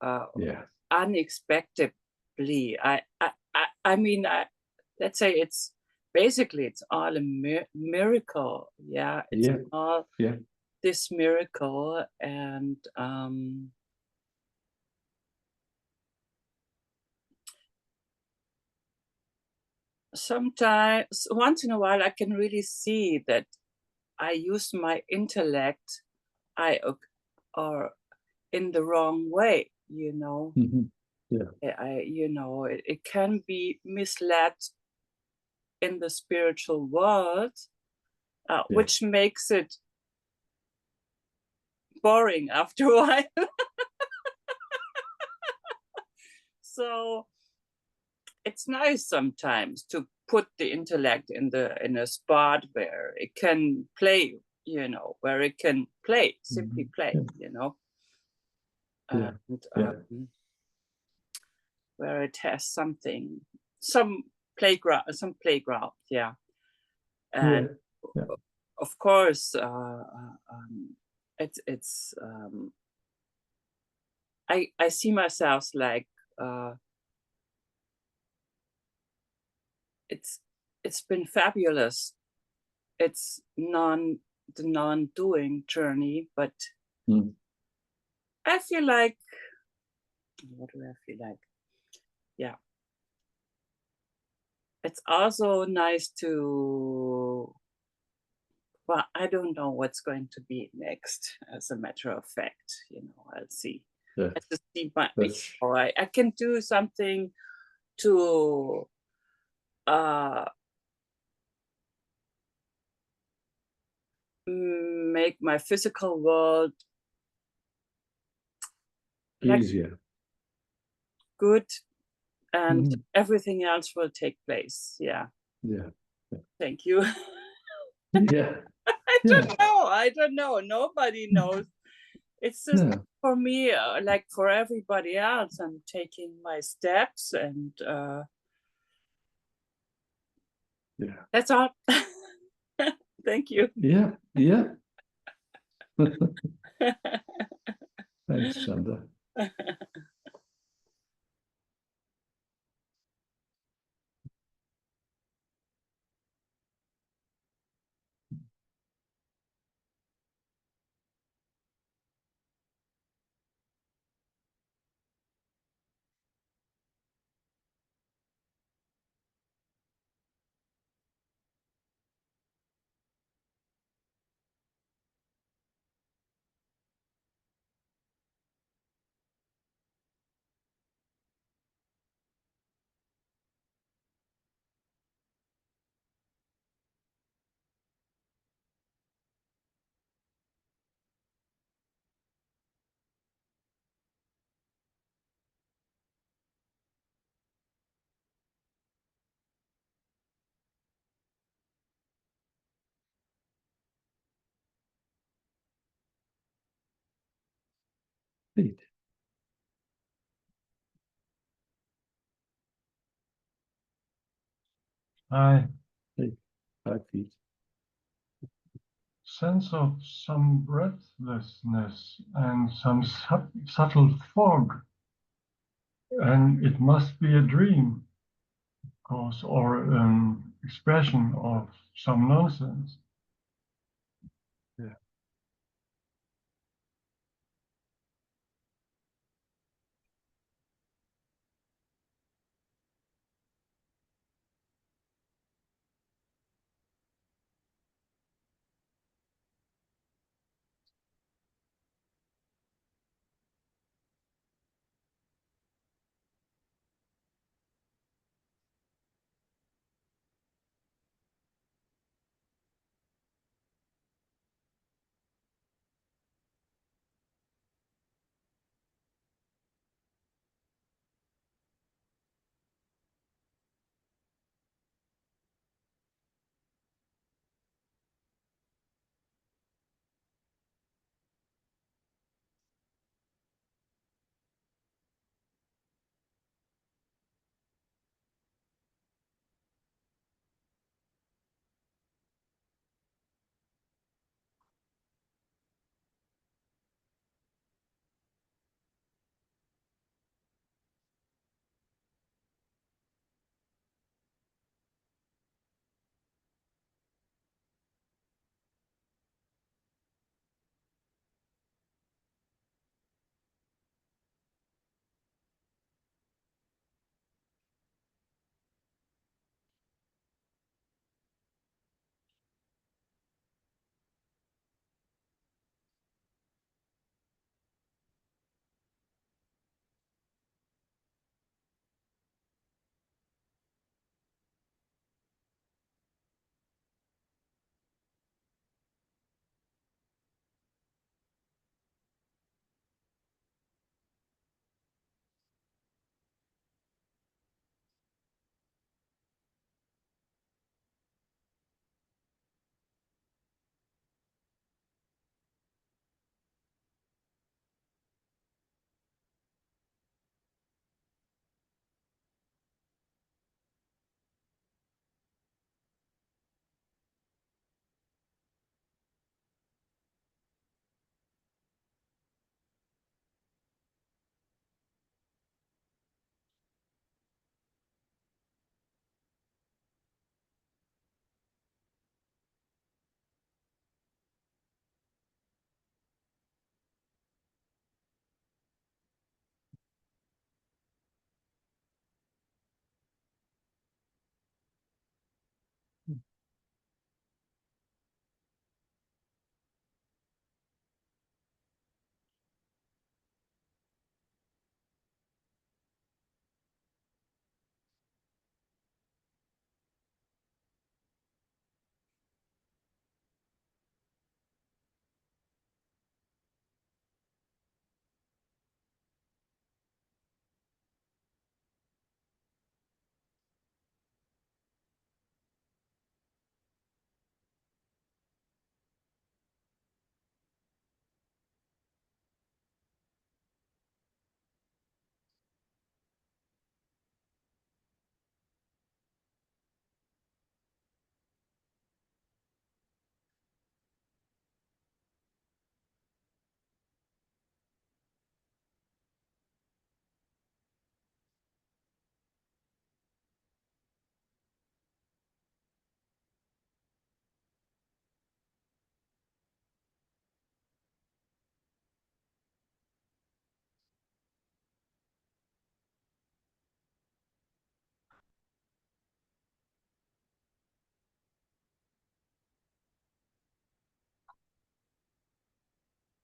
Yeah. Unexpectedly. I mean, let's say it's basically, it's all a miracle. Yeah, it's all this miracle, and sometimes, once in a while, I can really see that I use my intellect, or in the wrong way, Yeah. it can be misled in the spiritual world, which makes it boring after a while. So it's nice sometimes to put the intellect in a spot where it can play, where it can play, simply play, and where it has some playground, yeah. And of course, it's I see myself like, it's been fabulous. It's the non-doing journey, but I feel like, what do I feel like? Yeah. It's also nice to, well, I don't know what's going to be next, as a matter of fact, I'll see. Yeah. I just see I can do something to make my physical world Easier. Good, and everything else will take place. Yeah. Thank you. Yeah. I don't know. Nobody knows. It's just for me, like for everybody else, I'm taking my steps, and that's all. Thank you. Yeah. Thanks, Chanda. Feet. I Feet. 5 feet. sense of some breathlessness and some subtle fog, and it must be a dream, of course, or an expression of some nonsense. Yeah.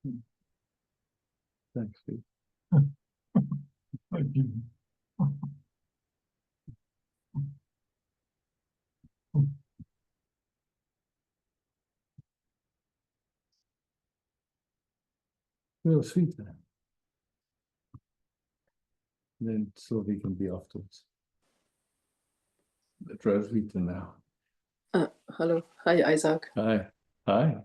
Thanks, Pete. Thank you. Real sweet. Then Sylvie can be afterwards. But Roswitha now. Hello. Hi, Isaac. Hi. Hi.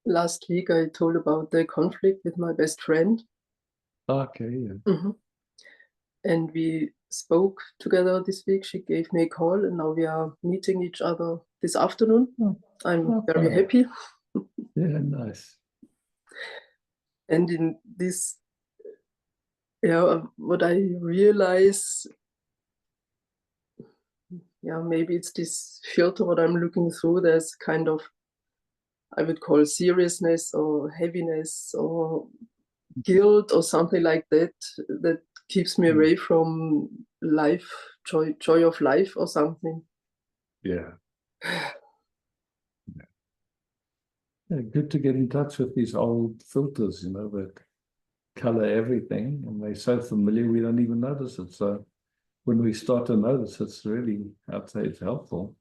Last week I told about the conflict with my best friend. Okay, yeah. And we spoke together this week. She gave me a call and now we are meeting each other this afternoon. I'm very fine. happy. Yeah, nice. And in this, what I realize, maybe it's this filter what I'm looking through. There's kind of, I would call seriousness or heaviness or guilt or something like that, that keeps me away from life, joy of life or something. Yeah. Yeah, good to get in touch with these old filters, you know, that color everything, and they're so familiar we don't even notice it. So when we start to notice, it's really, I'd say it's helpful.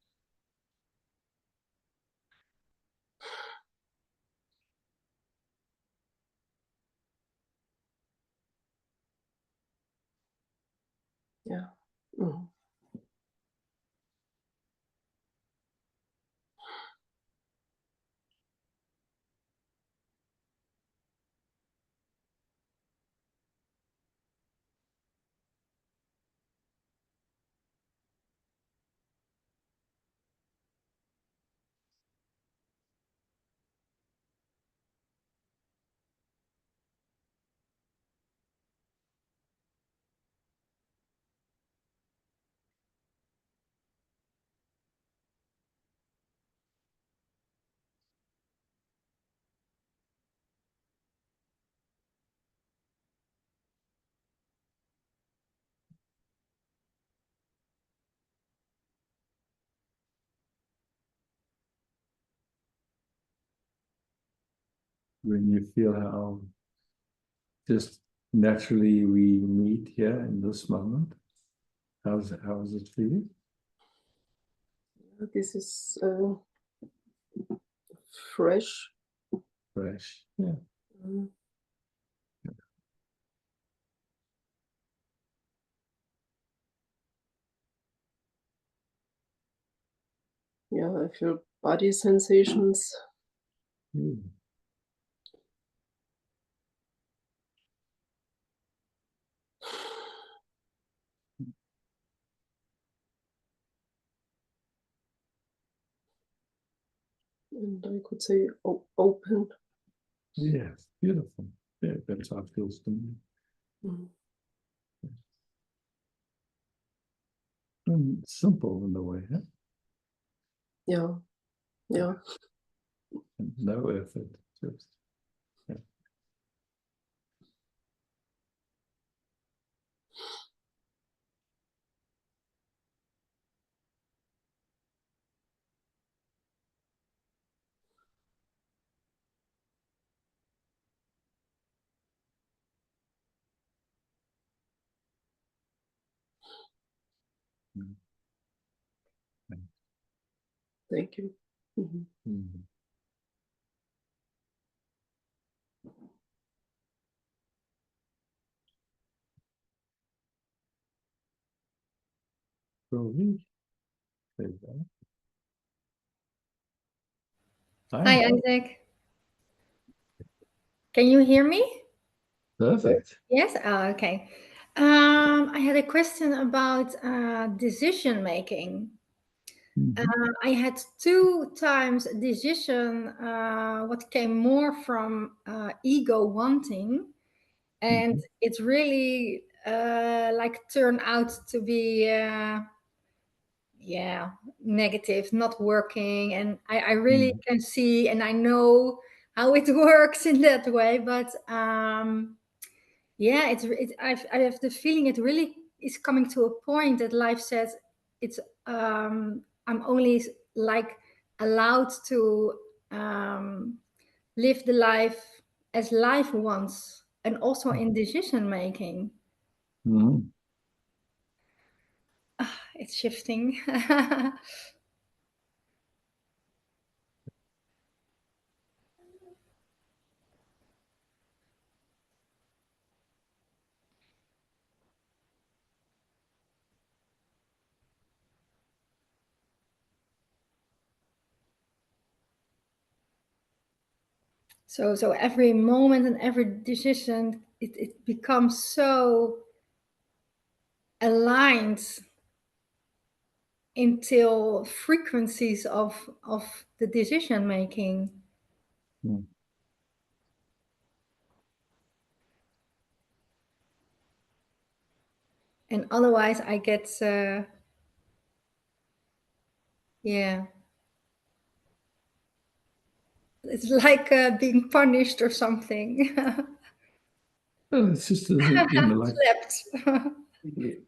Yeah. Mhm. When you feel how just naturally we meet here in this moment, how is it for you? This is fresh. Fresh, yeah. Mm. Yeah, I feel body sensations. Mm. And I could say open. Yes, beautiful. Yeah, that's how it feels to me. Mm. And simple in a way, huh? Yeah, yeah. And no effort, just yeah. Mm. Thank you. Mhm. Mm. So we say that. Hi, Isaac. Can you hear me? Perfect. Yes? Okay. I had a question about decision making. I had 2 times decision what came more from ego wanting, and it's really like turned out to be negative, not working, and I really can see and I know how it works in that way, but I have the feeling it really is coming to a point that life says it's I'm only like allowed to live the life as life wants, and also in decision making. Mhm. It's shifting. So every moment and every decision, it becomes so aligned until frequencies of the decision making. Mm. And otherwise I get yeah, it's like being punished or something. Well, it's just, like, Slapped.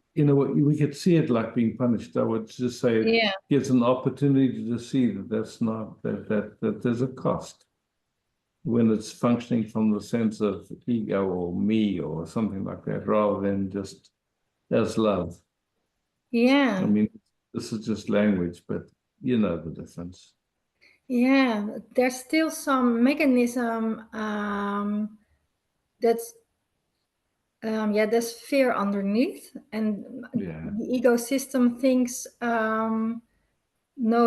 we could see it like being punished. I would just say it Yeah. gives an opportunity to see that that's not, that there's a cost when it's functioning from the sense of ego or me or something like that, rather than just as love. Yeah. I mean, this is just language, but you know the difference. Yeah, there's still some mechanism that's yeah, there's fear underneath, and Yeah. the ego system thinks no,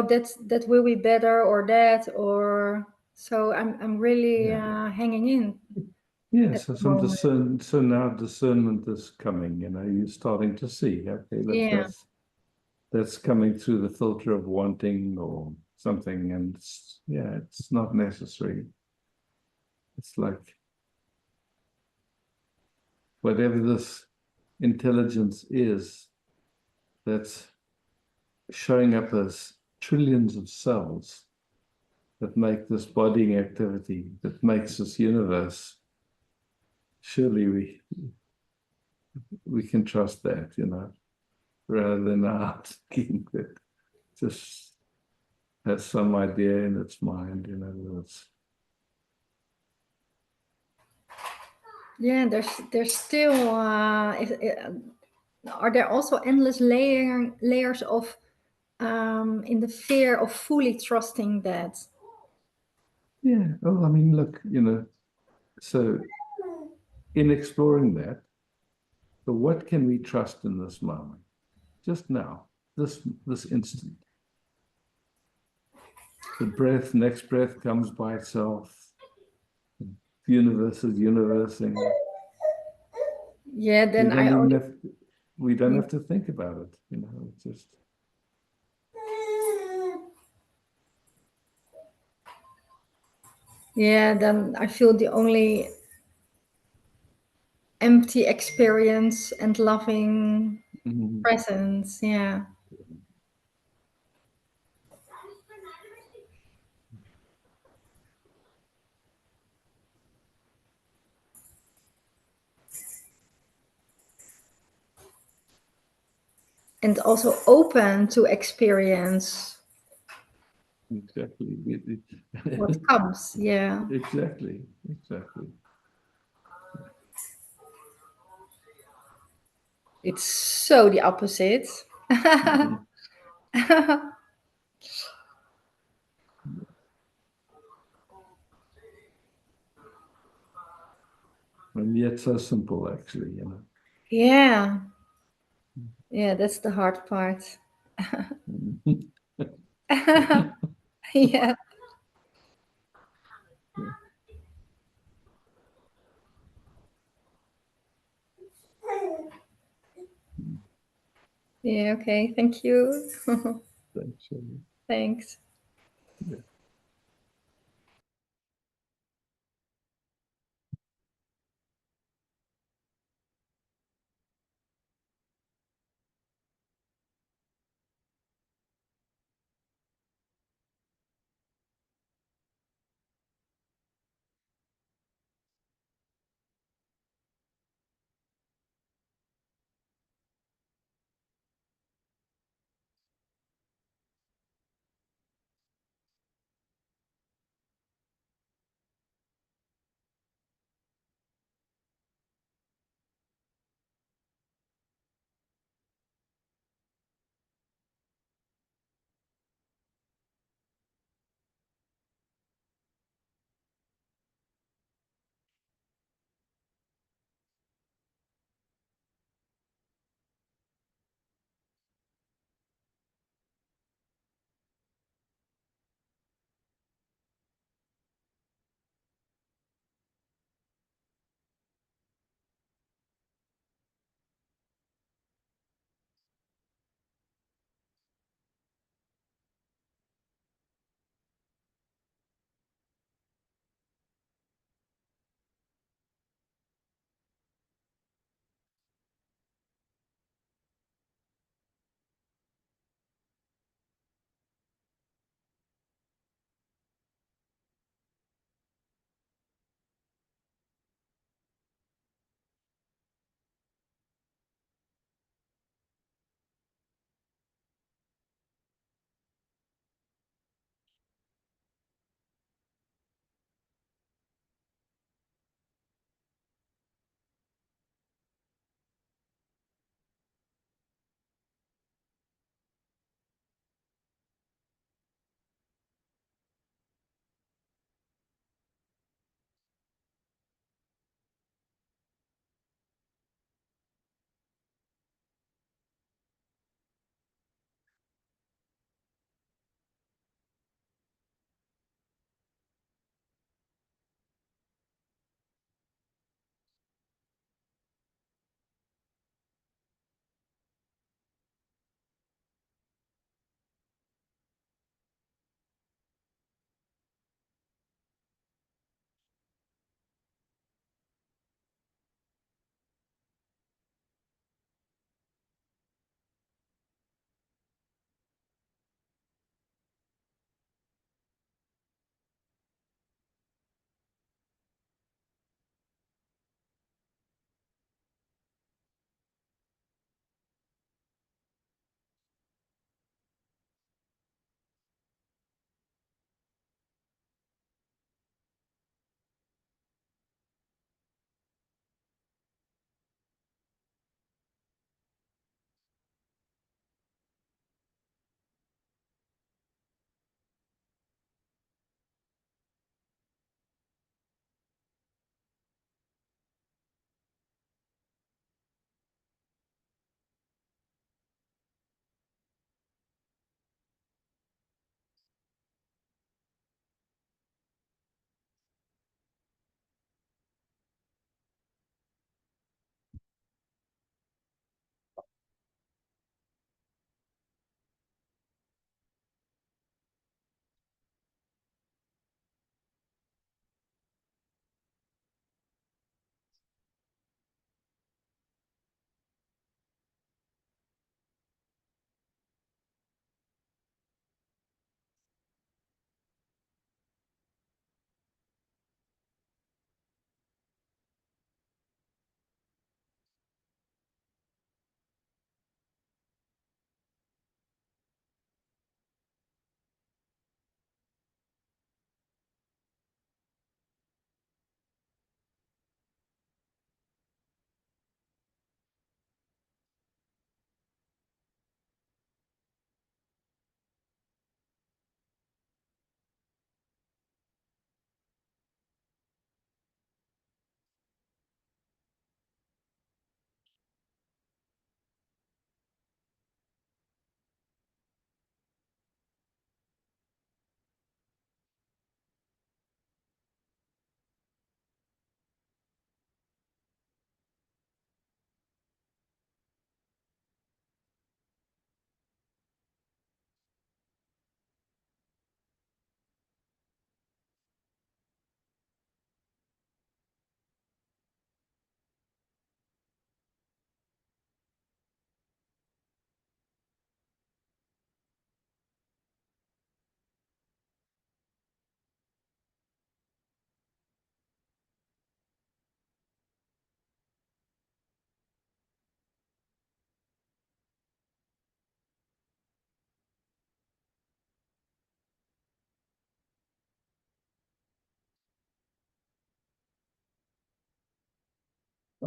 that will be better, or that, or so I'm really Yeah. hanging in Yeah, at so the moment. so now discernment is coming, you're starting to see, okay, Yeah. that's coming through the filter of wanting or something, and it's not necessary. It's like whatever this intelligence is that's showing up as trillions of cells that make this bodying activity, that makes this universe. Surely we can trust that, rather than our thinking that just has some idea in its mind, that's Yeah, there's still are there also endless layers of in the fear of fully trusting that. yeah. Oh, I mean, look, so in exploring that, so what can we trust in this moment, just now, this instant? The breath, next breath comes by itself. The universe is universing. Yeah, then I only We don't have to think about it, it's just. yeah, then I feel the only empty experience and loving Mhm. presence. Yeah. And also open to experience Exactly. what comes. Yeah. Exactly. It's so the opposite. Mhm. And yet so simple, actually, Yeah. Yeah, that's the hard part. Mhm. Yeah. Yeah, okay. Thank you. Thanks, Shelley. Thanks. Yeah.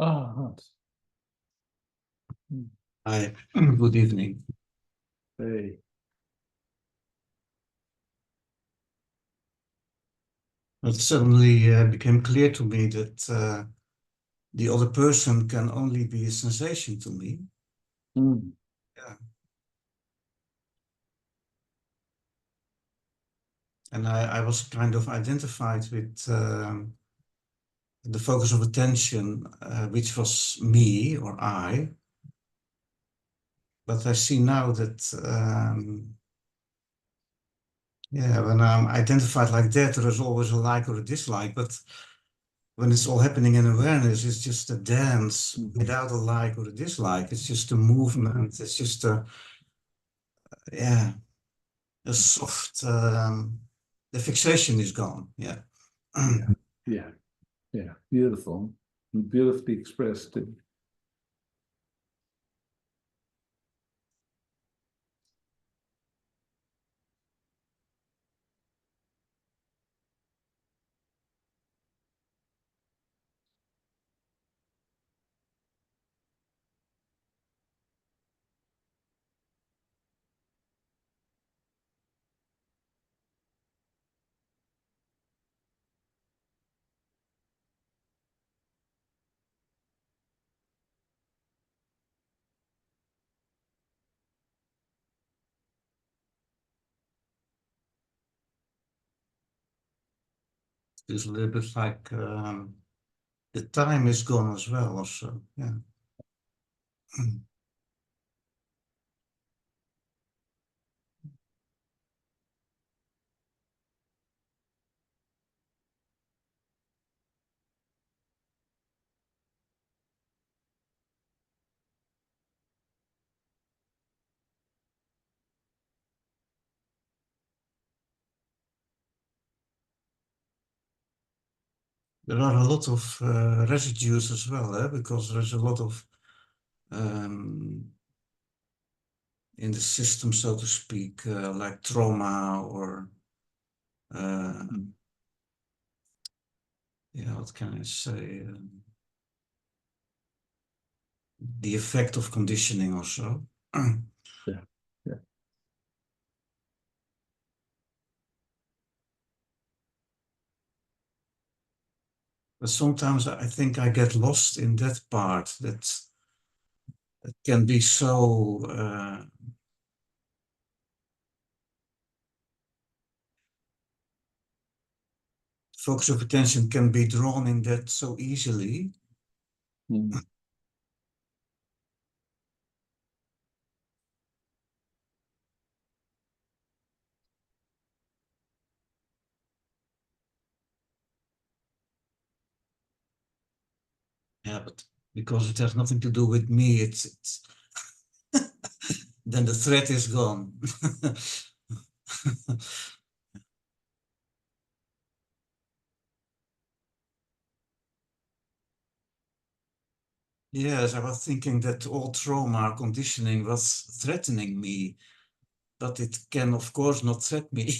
Ah, Hans. Hi, good evening. Hey. It suddenly became clear to me that the other person can only be a sensation to me. Mm. Yeah. And I was kind of identified with the focus of attention, which was me or I. But I see now that, yeah, when I'm identified like that, there is always a like or a dislike. But when it's all happening in awareness, it's just a dance without a like or a dislike. It's just a movement. It's just yeah, a soft, the fixation is gone. Yeah. Yeah. Yeah. Beautiful. Beautifully expressed. It's a little bit like the time is gone as well, also. Yeah. There are a lot of residues as well, because there's a lot of in the system, so to speak, like trauma or yeah, what can I say? The effect of conditioning also. Yeah. Yeah. But sometimes I think I get lost in that part that can be so focus of attention can be drawn in that so easily. Mm. Yeah, but because it has nothing to do with me, it's then the threat is gone. Yes, I was thinking that all trauma conditioning was threatening me, but it can, of course, not threaten me.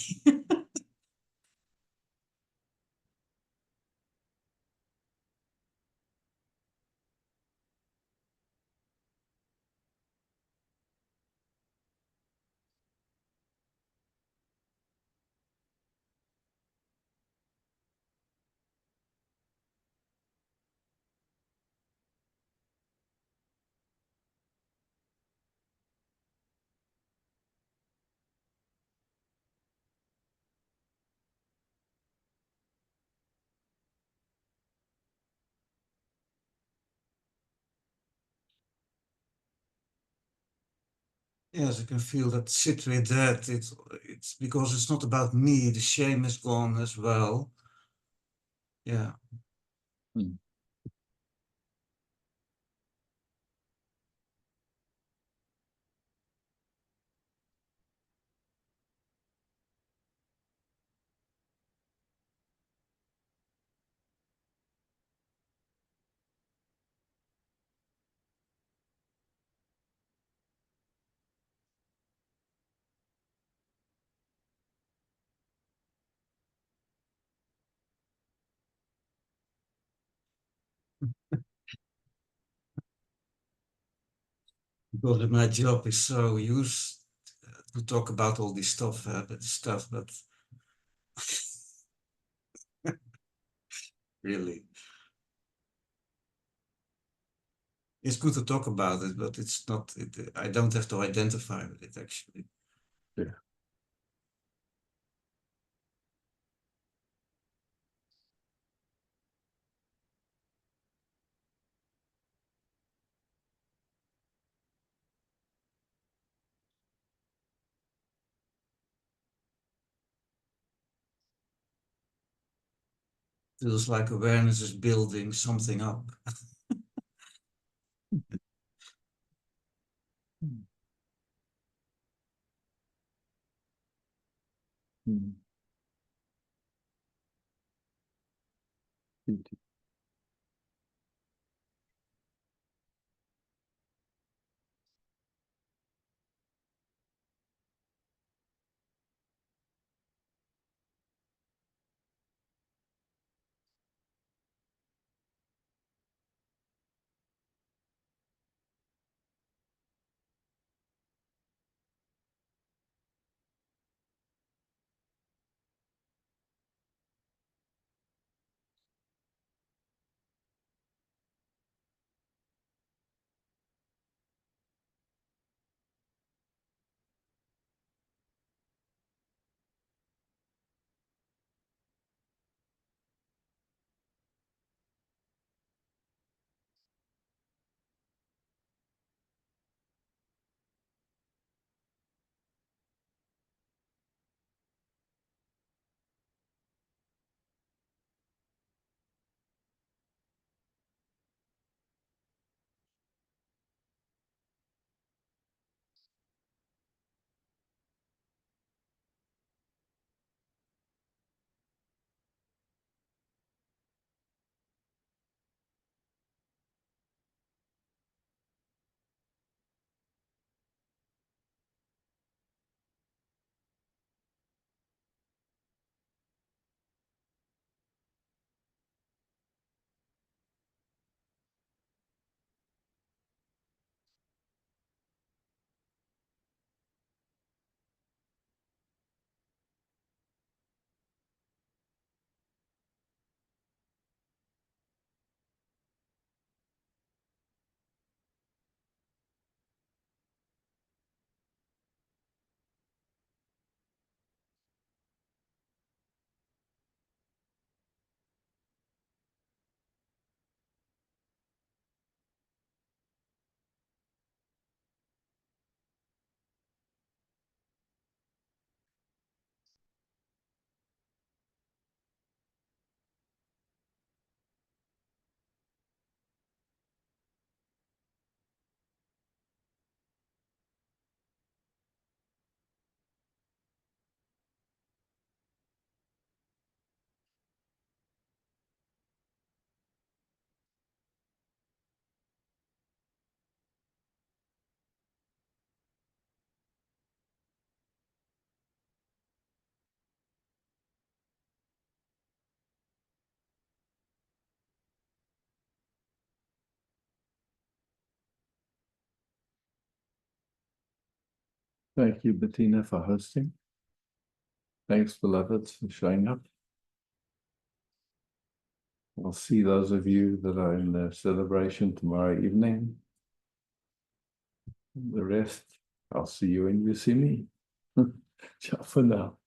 Yes, I can feel that sit with that. It's because it's not about me. The shame is gone as well. Yeah. Mm. Because my job is so used to talk about all this stuff, but really, it's good to talk about it, but it's not. I don't have to identify with it actually. Yeah. Feels like awareness is building something up. Mm. Beauty. Thank you, Bettina, for hosting. Thanks, beloved, for showing up. I'll see those of you that are in the celebration tomorrow evening. The rest, I'll see you when you see me. Ciao for now.